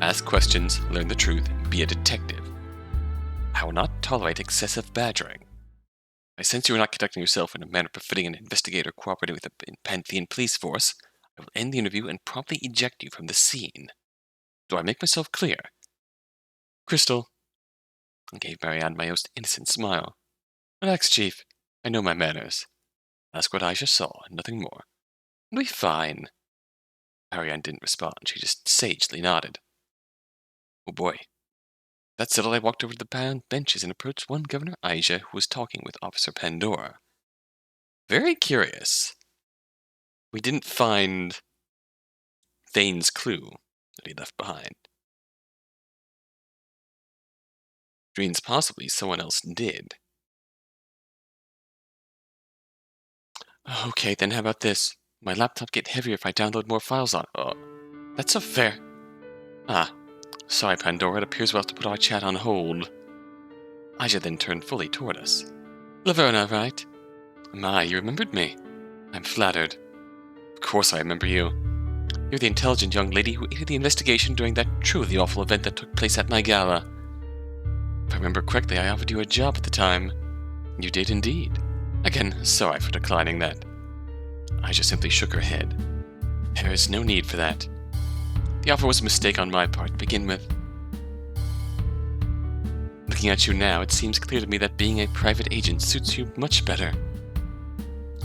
Speaker 1: Ask questions, learn the truth, be a detective. I will not tolerate excessive badgering. I sense you are not conducting yourself in a manner befitting an investigator cooperating with the Panthean police force. I will end the interview and promptly eject you from the scene. Do I make myself clear? Crystal, I gave Marianne my most innocent smile. Relax, Chief. I know my manners. Ask what Aisha saw, and nothing more. It'll be fine. Marianne didn't respond. She just sagely nodded. Oh boy. That settled, I walked over to the benches and approached one Governor Aisha who was talking with Officer Pandora. Very curious. We didn't find Thane's clue that he left behind. Dreams possibly someone else did. Okay, then how about this? My laptop get heavier if I download more files on it. That's so fair. Sorry, Pandora, it appears we'll have to put our chat on hold. Aisha then turned fully toward us. Laverna, right? My, you remembered me. I'm flattered. Of course I remember you. You're the intelligent young lady who aided the investigation during that truly awful event that took place at my gala. If I remember correctly, I offered you a job at the time. You did indeed. Again, sorry for declining that. Aisha simply shook her head. There is no need for that. The offer was a mistake on my part to begin with. Looking at you now, it seems clear to me that being a private agent suits you much better.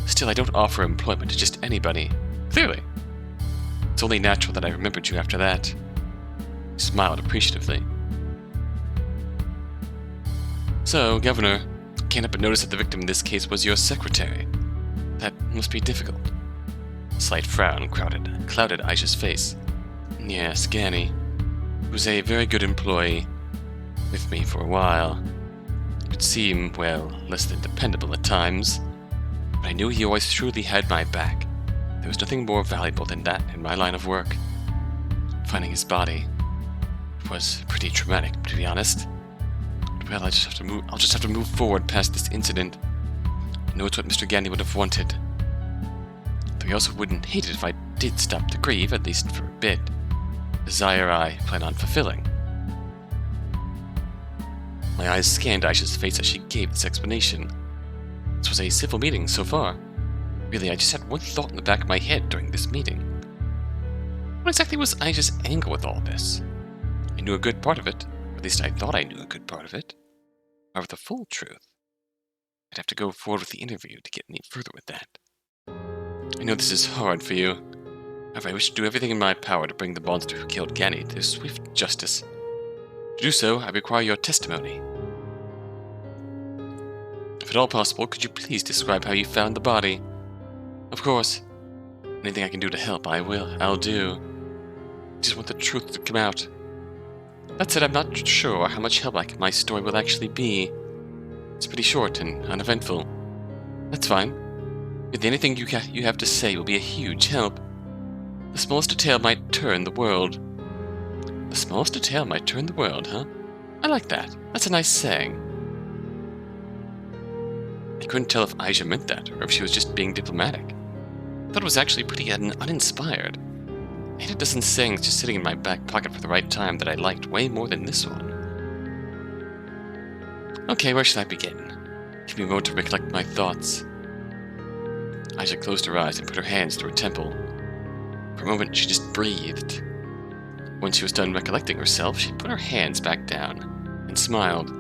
Speaker 1: Still, I don't offer employment to just anybody. Clearly. It's only natural that I remembered you after that. He smiled appreciatively. So, Governor, can't help but notice that the victim in this case was your secretary. That must be difficult. A slight frown clouded Aisha's face. Yes, Ganny. He was a very good employee. With me for a while. He could seem, well, less than dependable at times. But I knew he always truly had my back. There was nothing more valuable than that in my line of work. Finding his body was pretty traumatic, to be honest. But, well, I'll just have to move forward past this incident. I know it's what Mr. Gandy would have wanted. Though he also wouldn't hate it if I did stop to grieve, at least for a bit. Desire I plan on fulfilling. My eyes scanned Aisha's face as she gave this explanation. This was a civil meeting so far. Really, I just had one thought in the back of my head during this meeting. What exactly was Aisha's angle with all this? I knew a good part of it, or at least I thought I knew a good part of it. However, the full truth, I'd have to go forward with the interview to get any further with that. I know this is hard for you. However, I wish to do everything in my power to bring the monster who killed Ganny to swift justice. To do so, I require your testimony. If at all possible, could you please describe how you found the body? Of course. Anything I can do to help, I'll do. I just want the truth to come out. That said, I'm not sure how much help my story will actually be. It's pretty short and uneventful. That's fine. Anything you have to say will be a huge help. The smallest detail might turn the world. The smallest detail might turn the world, huh? I like that. That's a nice saying. I couldn't tell if Aisha meant that, or if she was just being diplomatic. I thought it was actually pretty uninspired. I had a dozen sayings just sitting in my back pocket for the right time that I liked way more than this one. Okay, where should I begin? Give me a moment to recollect my thoughts. Aisha closed her eyes and put her hands to her temple. For a moment, she just breathed. When she was done recollecting herself, she put her hands back down and smiled.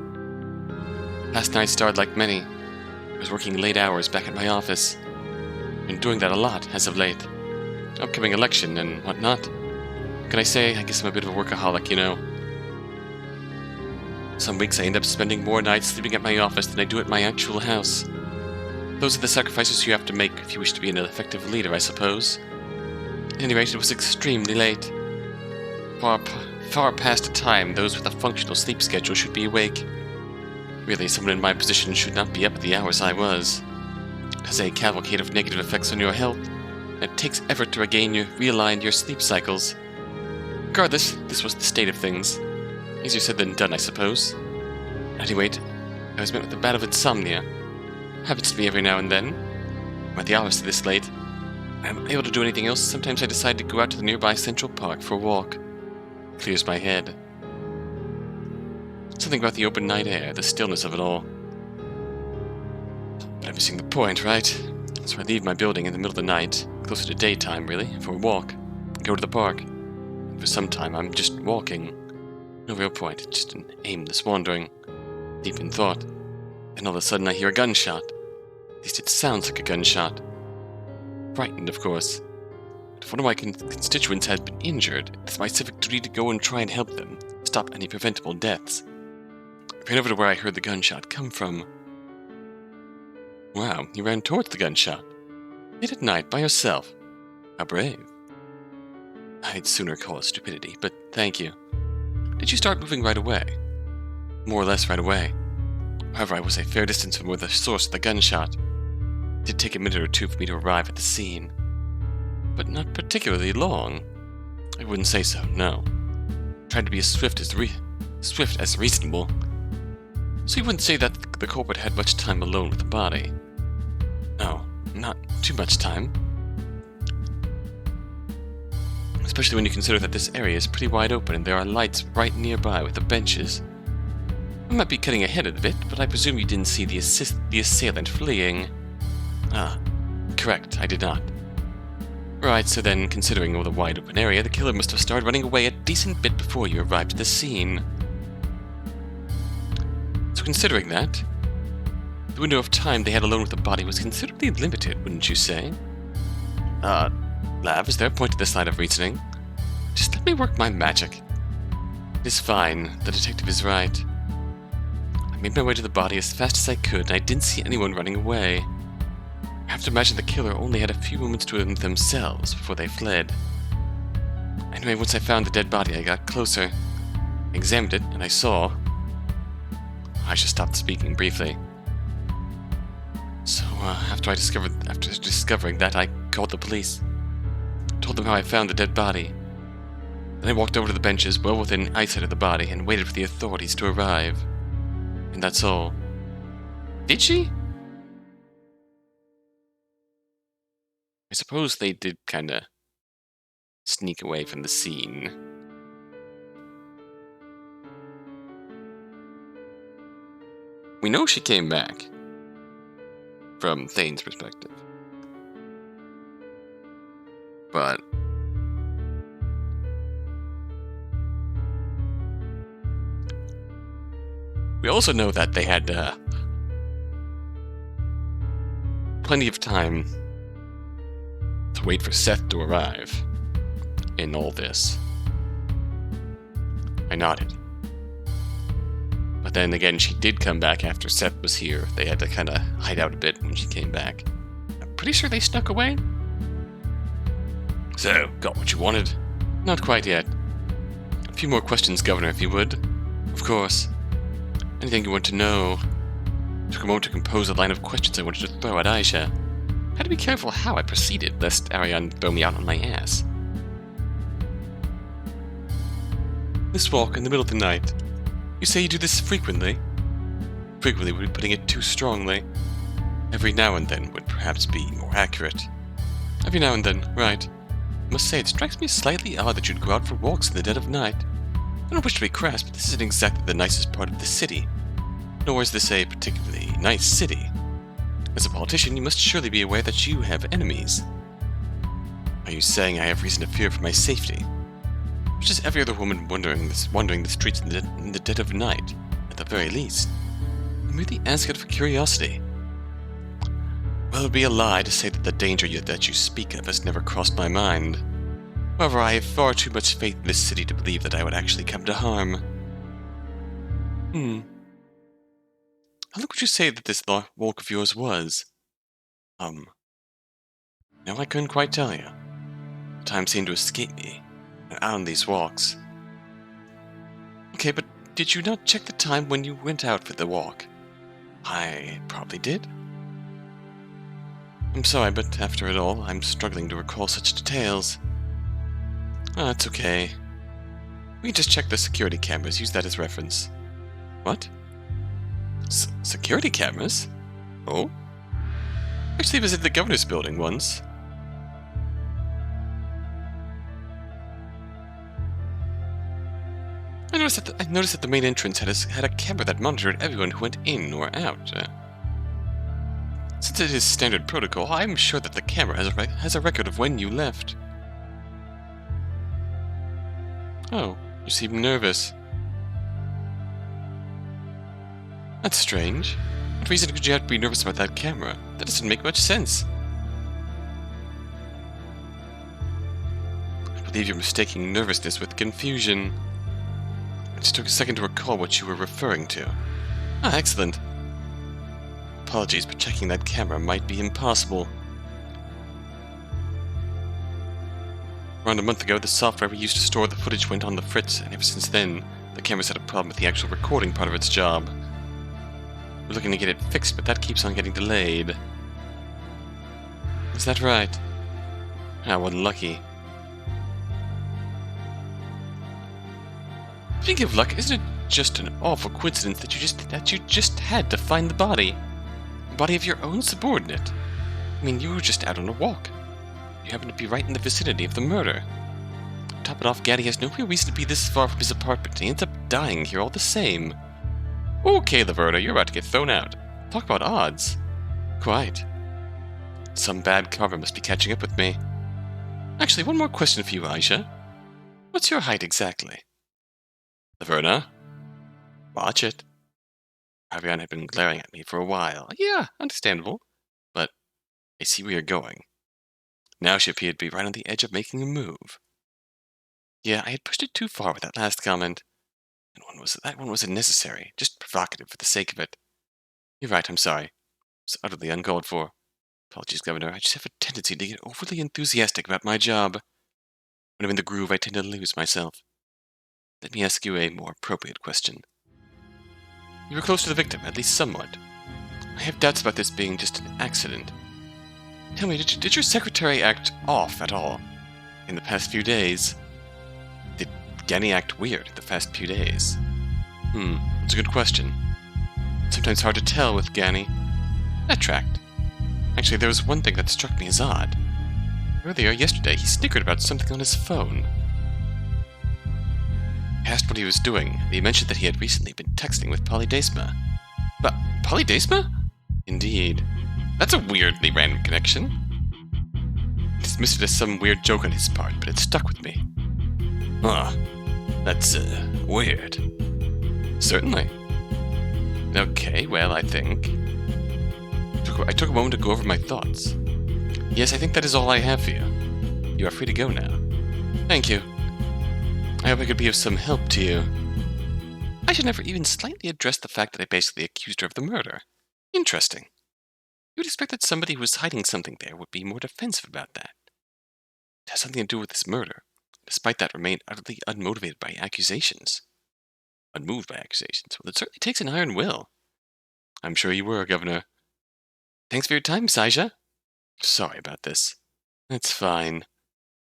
Speaker 1: Last night started like many. was working late hours back at my office. Been doing that a lot as of late. Upcoming election and whatnot. What can I say? I guess I'm a bit of a workaholic, you know. Some weeks I end up spending more nights sleeping at my office than I do at my actual house. Those are the sacrifices you have to make if you wish to be an effective leader, I suppose. At any rate, it was extremely late. Far past the time those with a functional sleep schedule should be awake. Really, someone in my position should not be up at the hours I was. It has a cavalcade of negative effects on your health, and it takes effort to realign your sleep cycles. Regardless, this was the state of things. Easier said than done, I suppose. At any rate, I was met with a bout of insomnia. Happens to me every now and then. I'm at the office this late. I'm unable to do anything else. Sometimes I decide to go out to the nearby Central Park for a walk. It clears my head. Something about the open night air, the stillness of it all. But I'm missing the point, right? So I leave my building in the middle of the night, closer to daytime really, for a walk, and go to the park. And for some time I'm just walking. No real point, just an aimless wandering, deep in thought. And all of a sudden I hear a gunshot. At least it sounds like a gunshot. Frightened, of course. But if one of my constituents had been injured, it's my civic duty to go and try and help them, stop any preventable deaths. I ran over to where I heard the gunshot come from. Wow, you ran towards the gunshot. Late at night, by yourself. How brave. I'd sooner call it stupidity, but thank you. Did you start moving right away? More or less right away. However, I was a fair distance from where the source of the gunshot. It did take a minute or two for me to arrive at the scene. But not particularly long. I wouldn't say so, no. Tried to be as swift as reasonable. So you wouldn't say that the culprit had much time alone with the body? No, not too much time. Especially when you consider that this area is pretty wide open and there are lights right nearby with the benches. I might be cutting ahead a bit, but I presume you didn't see the assailant fleeing. Ah, correct, I did not. Right, so then, considering all the wide open area, the killer must have started running away a decent bit before you arrived at the scene. So considering that, the window of time they had alone with the body was considerably limited, wouldn't you say? Lav, is there a point to this line of reasoning? Just let me work my magic. It is fine, the detective is right. I made my way to the body as fast as I could, and I didn't see anyone running away. I have to imagine the killer only had a few moments to themselves before they fled. Anyway, once I found the dead body, I got closer. I examined it, and I saw... I just stopped speaking briefly. So, after discovering that, I called the police. Told them how I found the dead body. Then I walked over to the benches, well within eyesight of the body, and waited for the authorities to arrive. And that's all. Did she? I suppose they did kinda sneak away from the scene. We know she came back. From Thane's perspective. But we also know that they had plenty of time to wait for Seth to arrive in all this. I nodded. But then again, she did come back after Seth was here. They had to kind of hide out a bit when she came back. I'm pretty sure they snuck away. So, got what you wanted? Not quite yet. A few more questions, Governor, if you would. Of course. Anything you want to know? Took a moment to compose a line of questions I wanted to throw at Aisha. Had to be careful how I proceeded, lest Ariane throw me out on my ass. This walk in the middle of the night. You say you do this frequently? Frequently would be putting it too strongly. Every now and then would perhaps be more accurate. Every now and then, right. I must say, it strikes me as slightly odd that you'd go out for walks in the dead of night. I don't wish to be crass, but this isn't exactly the nicest part of the city. Nor is this a particularly nice city. As a politician, you must surely be aware that you have enemies. Are you saying I have reason to fear for my safety? Just as every other woman wandering the streets in the dead of night, at the very least. I'm merely asking out of curiosity. Well, it would be a lie to say that the danger that you speak of has never crossed my mind. However, I have far too much faith in this city to believe that I would actually come to harm. How long would you say that this walk of yours was? No, I couldn't quite tell you. Time seemed to escape me out on these walks. Okay, but did you not check the time when you went out for the walk? I probably did. I'm sorry, but after it all, I'm struggling to recall such details. Ah, it's okay. We can just check the security cameras, use that as reference. What? Security cameras? Oh? I actually visited the governor's building once. I noticed that the main entrance had a camera that monitored everyone who went in or out. Since it is standard protocol, I'm sure that the camera has a record of when you left. Oh, you seem nervous. That's strange. What reason could you have to be nervous about that camera? That doesn't make much sense. I believe you're mistaking nervousness with confusion. It just took a second to recall what you were referring to. Ah, excellent. Apologies, but checking that camera might be impossible. Around a month ago, the software we used to store the footage went on the fritz, and ever since then, the camera's had a problem with the actual recording part of its job. We're looking to get it fixed, but that keeps on getting delayed. Is that right? How unlucky. Speaking of luck, isn't it just an awful coincidence that you just had to find the body? The body of your own subordinate. I mean, you were just out on a walk. You happen to be right in the vicinity of the murder. To top it off, Gaddy has no real reason to be this far from his apartment, and he ends up dying here all the same. Okay, Laverna, you're about to get thrown out. Talk about odds. Quite. Some bad karma must be catching up with me. Actually, one more question for you, Aisha. What's your height exactly? Laverna? Watch it. Ariane had been glaring at me for a while. Yeah, understandable. But I see where you're going. Now she appeared to be right on the edge of making a move. Yeah, I had pushed it too far with that last comment. And that one wasn't necessary, just provocative for the sake of it. You're right, I'm sorry. It was utterly uncalled for. Apologies, Governor, I just have a tendency to get overly enthusiastic about my job. When I'm in the groove, I tend to lose myself. Let me ask you a more appropriate question. You were close to the victim, at least somewhat. I have doubts about this being just an accident. Tell me, did your secretary act off at all in the past few days? Did Ganny act weird the past few days? That's a good question. Sometimes hard to tell with Ganny. That tracked. Actually, there was one thing that struck me as odd. Earlier, yesterday, he snickered about something on his phone. I asked what he was doing, and he mentioned that he had recently been texting with Polydesma. But Polydesma? Indeed. That's a weirdly random connection. I dismissed it as some weird joke on his part, but it stuck with me. Huh. That's, weird. Certainly. Okay, well, I think... I took a moment to go over my thoughts. Yes, I think that is all I have for you. You are free to go now. Thank you. I hope I could be of some help to you. I should never even slightly address the fact that I basically accused her of the murder. Interesting. You would expect that somebody who was hiding something there would be more defensive about that. It has something to do with this murder. Despite that, remained utterly unmotivated by accusations. Unmoved by accusations. Well, it certainly takes an iron will. I'm sure you were, Governor. Thanks for your time, Saija. Sorry about this. It's fine.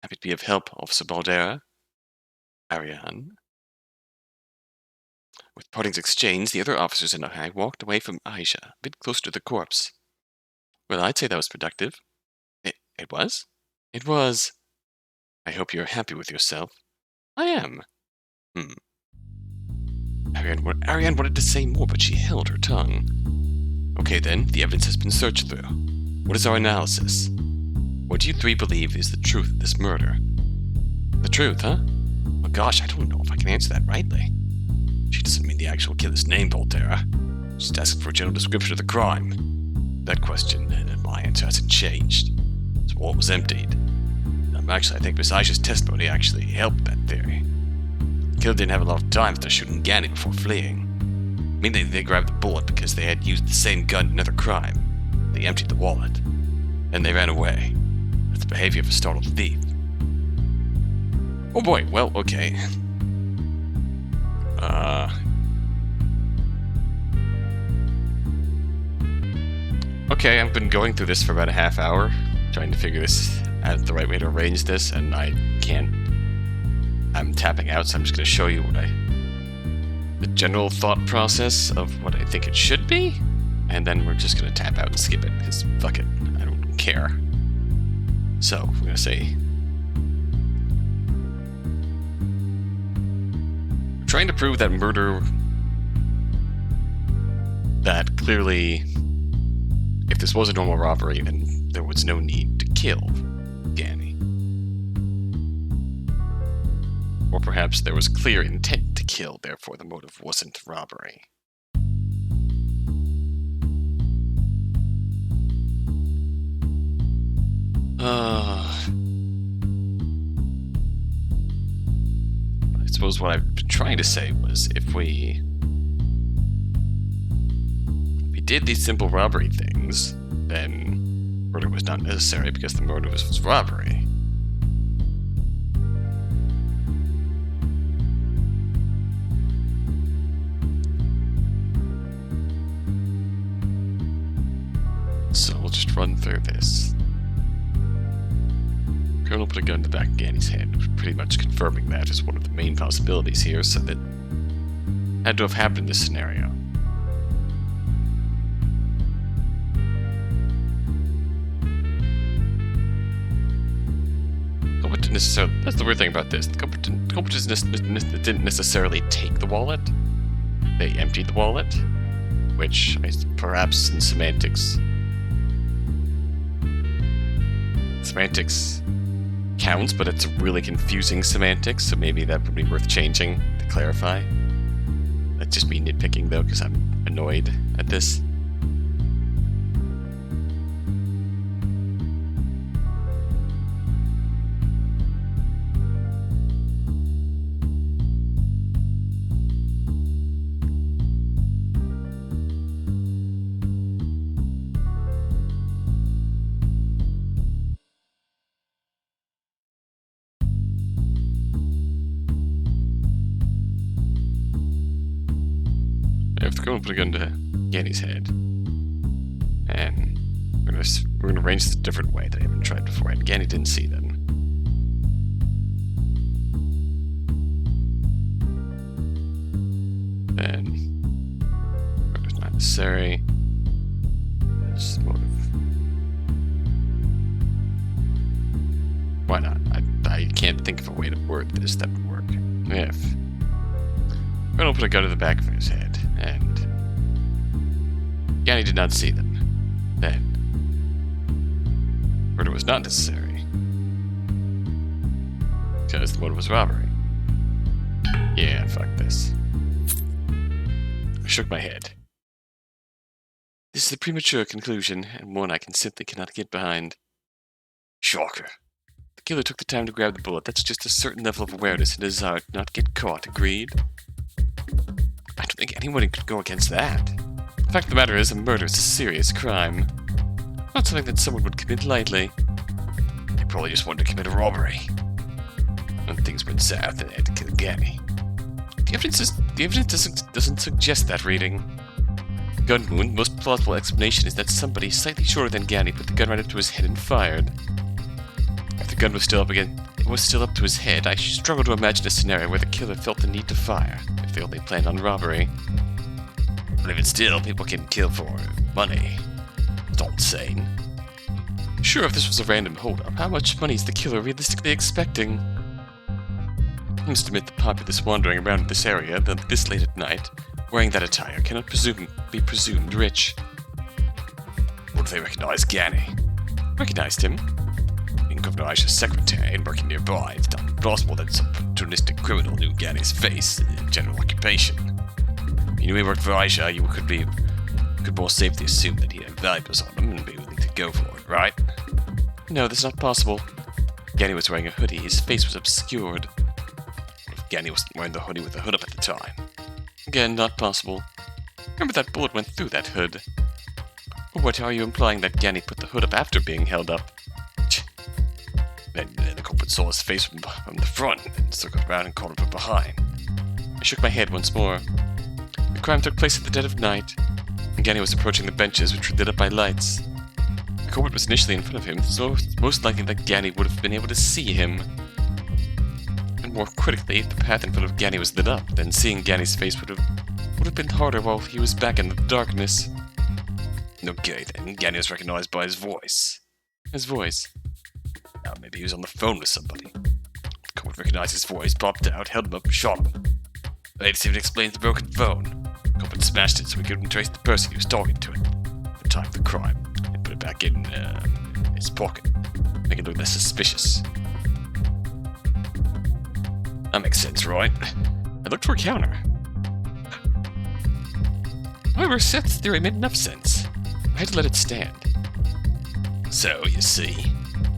Speaker 1: Happy to be of help, Officer Baldera. Ariane. With partings exchanged, the other officers and I walked away from Aisha, a bit closer to the corpse. Well, I'd say that was productive. It was? It was. I hope you're happy with yourself. I am. Ariane wanted to say more, but she held her tongue. Okay then, the evidence has been searched through. What is our analysis? What do you three believe is the truth of this murder? The truth, huh? Oh gosh, I don't know if I can answer that rightly. She doesn't mean the actual killer's name, Volterra. She's asking for a general description of the crime. that question, my answer hasn't changed. The vault was emptied. Actually, I think Miss Aisha's testimony actually helped that theory. The killer didn't have a lot of time after shooting Gani before fleeing. Immediately they grabbed the bullet because they had used the same gun in another crime. They emptied the wallet. And they ran away. That's the behavior of a startled thief. Oh boy, well, okay. Okay, I've been going through this for about a half hour, trying to figure this out, the right way to arrange this, and I can't. I'm tapping out, so I'm just going to show you the general thought process of what I think it should be, and then we're just going to tap out and skip it, because fuck it, I don't care. So, we're going to say... We're trying to prove that murder... That clearly... If this was a normal robbery, then there was no need to kill Gani. Or perhaps there was clear intent to kill, therefore the motive wasn't robbery. I suppose what I've been trying to say was if we did these simple robbery things, then murder was not necessary because the motive was robbery. So we'll just run through this. Colonel put a gun to the back of Gani's head, pretty much confirming that as one of the main possibilities here, so that had to have happened in this scenario. That's the weird thing about this. The culprit didn't necessarily take the wallet. They emptied the wallet, which perhaps in semantics counts, but it's a really confusing semantics, so maybe that would be worth changing to clarify. That's just me nitpicking though, because I'm annoyed at this. If the girl put a gun to Gani's head, and we're gonna arrange this a different way that I haven't tried before, and Gani didn't see them. Then murder's not necessary. This motive. Why not? I can't think of a way to word this that would work. If Colonel put a gun to the back of his head, and Gani did not see them, then murder was not necessary, because the motive was robbery. Yeah, fuck this. I shook my head. This is a premature conclusion, and one I simply cannot get behind. Shocker. The killer took the time to grab the bullet. That's just a certain level of awareness and desire to not get caught. Agreed? I don't think anyone could go against that. The fact of the matter is, a murder is a serious crime. Not something that someone would commit lightly. They probably just wanted to commit a robbery. When things went south, and they had to kill Gani. The evidence doesn't suggest that reading. Gun wound, most plausible explanation is that somebody slightly shorter than Gani put the gun right up to his head and fired. If the gun was still up to his head, I struggle to imagine a scenario where the killer felt the need to fire, if they only planned on robbery. But even still, people can kill for money. It's all insane. Sure, if this was a random holdup, how much money is the killer realistically expecting? I must admit the populace wandering around this area this late at night, wearing that attire, cannot be presumed rich. What if they recognize Gani? Recognized him? Being Governor Aisha's secretary and working nearby, it's not implausible that some opportunistic criminal knew Gani's face in general occupation. If you knew he worked for Aisha, you could could more safely assume that he had valuables on him and be willing to go for it, right? No, that's not possible. Ganny was wearing a hoodie. His face was obscured. If Ganny wasn't wearing the hoodie with the hood up at the time. Again, not possible. Remember that bullet went through that hood. Or what are you implying that Ganny put the hood up after being held up? Then the culprit saw his face from the front, then circled around and caught him from behind. I shook my head once more. The crime took place at the dead of night, and Ganny was approaching the benches, which were lit up by lights. The culprit was initially in front of him, so it's most likely that Ganny would have been able to see him. And more critically, the path in front of Ganny was lit up, then seeing Ganny's face would have been harder while he was back in the darkness. Okay, then Ganny was recognized by his voice. His voice? Now maybe he was on the phone with somebody. The culprit recognized his voice, popped out, held him up, and shot him. Let's see if it explains the broken phone. The culprit smashed it so he couldn't trace the person he was talking to at the time of the crime, and put it back in his pocket, making it look less suspicious. That makes sense, right? I looked for a counter. However, Seth's theory made enough sense. I had to let it stand. So, you see,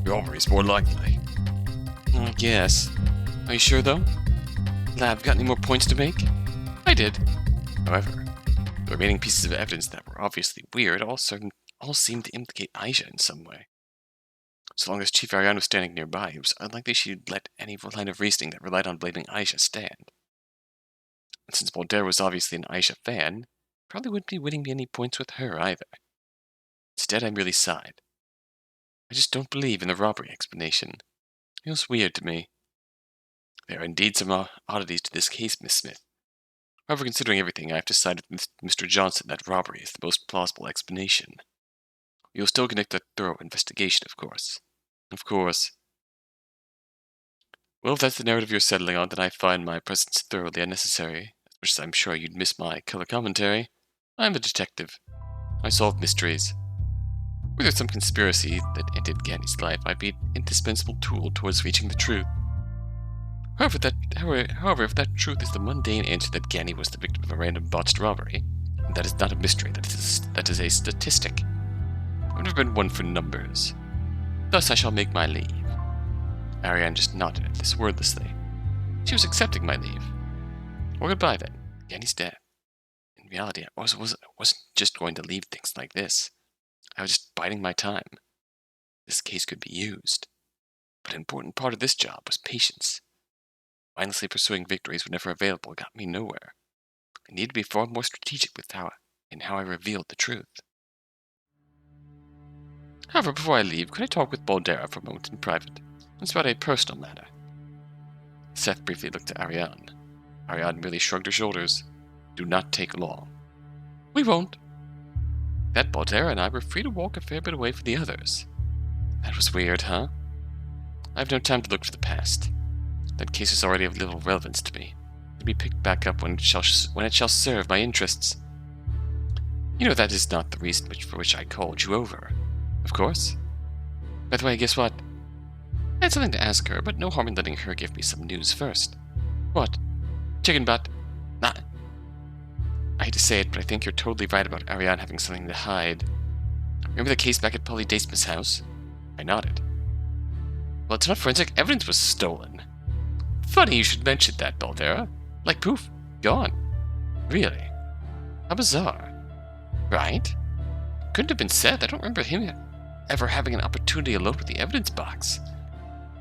Speaker 1: robbery is more likely. I guess. Are you sure, though? Lab, got any more points to make? I did. However, the remaining pieces of evidence that were obviously weird all seemed to implicate Aisha in some way. So long as Chief Ariane was standing nearby, it was unlikely she'd let any line of reasoning that relied on blaming Aisha stand. And since Balder was obviously an Aisha fan, probably wouldn't be winning me any points with her either. Instead, I merely sighed. I just don't believe in the robbery explanation. It feels weird to me. There are indeed some oddities to this case, Miss Smith. However, considering everything, I have decided with Mr. Johnson that robbery is the most plausible explanation. We will still conduct a thorough investigation, of course. Of course. Well, if that's the narrative you're settling on, then I find my presence thoroughly unnecessary, as much as I'm sure you'd miss my color commentary. I'm a detective. I solve mysteries. Were there some conspiracy that ended Ganny's life, I'd be an indispensable tool towards reaching the truth. However, if that truth is the mundane answer that Ganny was the victim of a random botched robbery, that is not a mystery, that is a statistic. I've never been one for numbers. Thus I shall make my leave. Ariane just nodded at this wordlessly. She was accepting my leave. Well, goodbye then. Ganny's dead. In reality, I wasn't just going to leave things like this. I was just biding my time. This case could be used. But an important part of this job was patience. Mindlessly pursuing victories whenever available got me nowhere. I needed to be far more strategic with how I revealed the truth. However, before I leave, could I talk with Baldera for a moment in private? It's about a personal matter. Seth briefly looked at Ariane. Ariane merely shrugged her shoulders. Do not take long. We won't. That Baldera and I were free to walk a fair bit away from the others. That was weird, huh? I have no time to look for the past. That case is already of little relevance to me. It'll be picked back up when it shall serve my interests. You know that is not the reason for which I called you over. Of course. By the way, guess what? I had something to ask her, but no harm in letting her give me some news first. What? Chicken butt? Nah. I hate to say it, but I think you're totally right about Ariane having something to hide. Remember the case back at Polly Daceman's house? I nodded. Well, it's not forensic evidence was stolen. Funny you should mention that, Baldera. Like poof, gone. Really? How bizarre. Right? Couldn't have been said. I don't remember him ever having an opportunity alone with the evidence box.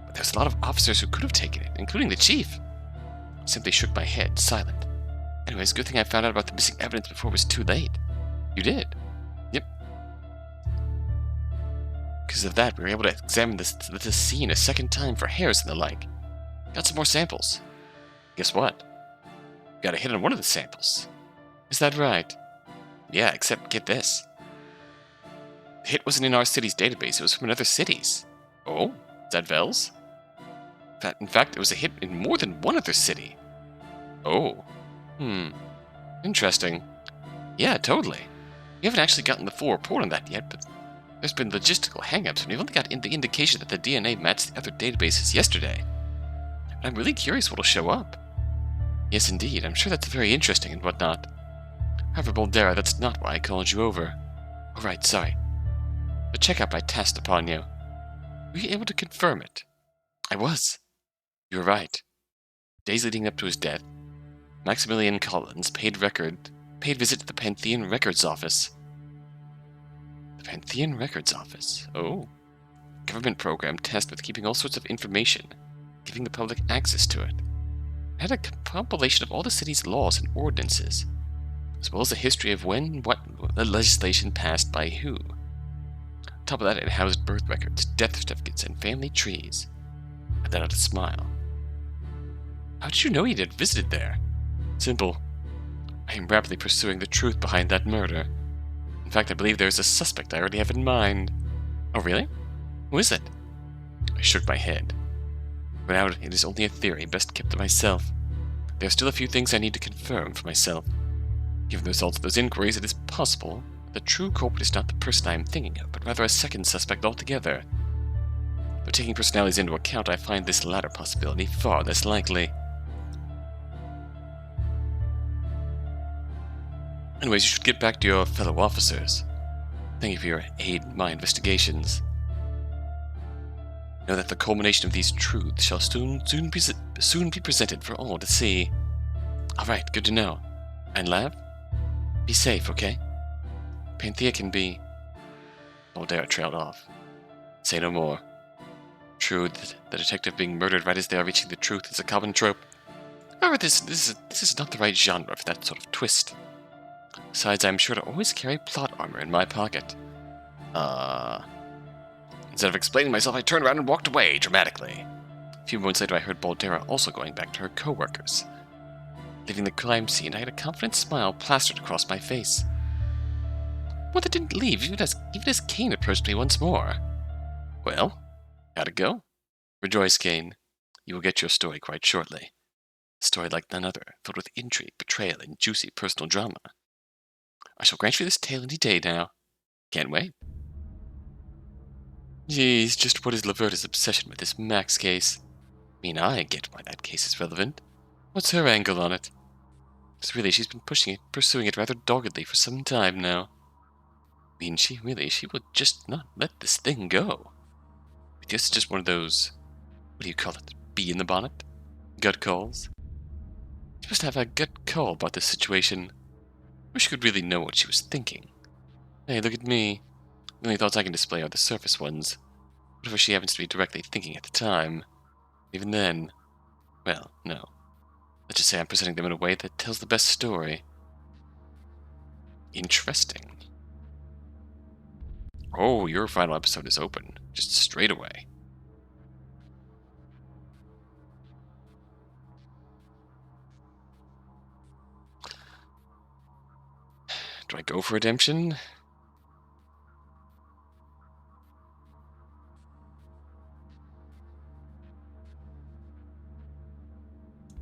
Speaker 1: But there's a lot of officers who could have taken it, including the chief. I simply shook my head, silent. Anyways, good thing I found out about the missing evidence before it was too late. You did? Yep. Because of that, we were able to examine this scene a second time for hairs and the like. Got some more samples. Guess what? Got a hit on one of the samples. Is that right? Yeah, except get this. The hit wasn't in our city's database, it was from another city's. Oh? Is that Vel's? In fact, it was a hit in more than one other city. Oh. Interesting. Yeah, totally. We haven't actually gotten the full report on that yet, but there's been logistical hang-ups, and we've only got the indication that the DNA matched the other databases yesterday. I'm really curious what'll show up. Yes, indeed. I'm sure that's very interesting and whatnot. However, Boldera, that's not why I called you over. Oh, right, sorry. The checkup I tasked upon you. Were you able to confirm it? I was. You were right. Days leading up to his death, Maximilian Collins paid visit to the Panthean Records Office. The Panthean Records Office? Oh. Government program tasked with keeping all sorts of information, giving the public access to it. It had a compilation of all the city's laws and ordinances, as well as the history of when, what legislation passed by who. On top of that, it housed birth records, death certificates, and family trees. I let out a smile. How did you know he had visited there? Simple. I am rapidly pursuing the truth behind that murder. In fact, I believe there is a suspect I already have in mind. Oh, really? Who is it? I shook my head. For now, it is only a theory, best kept to myself. There are still a few things I need to confirm for myself. Given the results of those inquiries, it is possible the true culprit is not the person I am thinking of, but rather a second suspect altogether. Though taking personalities into account, I find this latter possibility far less likely. Anyways, you should get back to your fellow officers. Thank you for your aid in my investigations. Know that the culmination of these truths shall soon be presented for all to see. Alright, good to know. And Lav? Be safe, okay? Panthea can be... Boldera trailed off. Say no more. True, the detective being murdered right as they are reaching the truth is a common trope. However, this is not the right genre for that sort of twist. Besides, I am sure to always carry plot armor in my pocket. Instead of explaining myself, I turned around and walked away, dramatically. A few moments later, I heard Boldera also going back to her co-workers. Leaving the crime scene, I had a confident smile plastered across my face. Well, they didn't leave, even as Kane approached me once more. Well, how'd it go? Rejoice, Kane. You will get your story quite shortly. A story like none other, filled with intrigue, betrayal, and juicy personal drama. I shall grant you this tale any day now. Can't wait. Geez, just what is Laverna's obsession with this Max case? I mean, I get why that case is relevant. What's her angle on it? Because really, she's been pursuing it rather doggedly for some time now. I mean, she will just not let this thing go. I guess it's just one of those, what do you call it, bee in the bonnet? Gut calls? She must have a gut call about this situation. I wish you could really know what she was thinking. Hey, look at me. The only thoughts I can display are the surface ones. Whatever she happens to be directly thinking at the time. Even then, well, no. Let's just say I'm presenting them in a way that tells the best story. Interesting. Oh, your final episode is open. Just straight away. Do I go for redemption?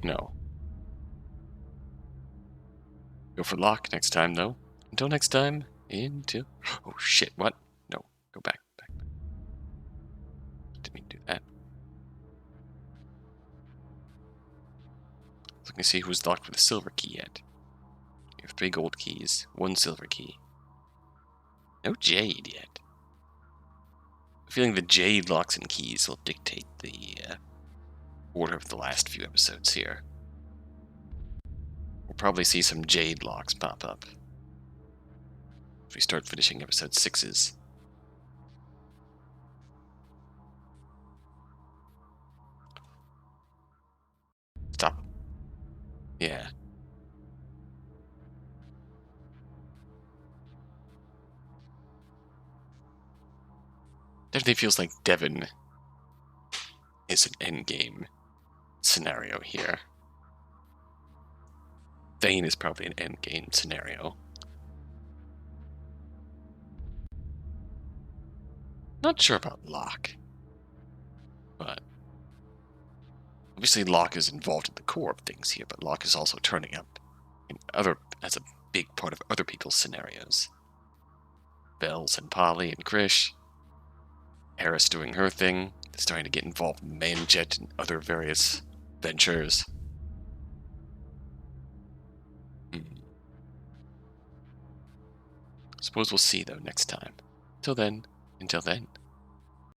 Speaker 1: No. Go for lock next time, though. Until next time, Oh shit, what? No, go back. Didn't mean to do that. Looking to see who's locked with a silver key yet. You have 3 gold keys, 1 silver key. No jade yet. I'm feeling the jade locks and keys will dictate the order of the last few episodes here. We'll probably see some jade locks pop up if we start finishing episode 6s. Stop. Yeah. Definitely feels like Devon is an endgame scenario here. Thane is probably an endgame scenario. Not sure about Locke. But obviously Locke is involved in the core of things here, but Locke is also turning up as a big part of other people's scenarios. Bells and Polly and Krish. Eris doing her thing, starting to get involved in Manjet and other various ventures. suppose we'll see though next time. Till then, until then.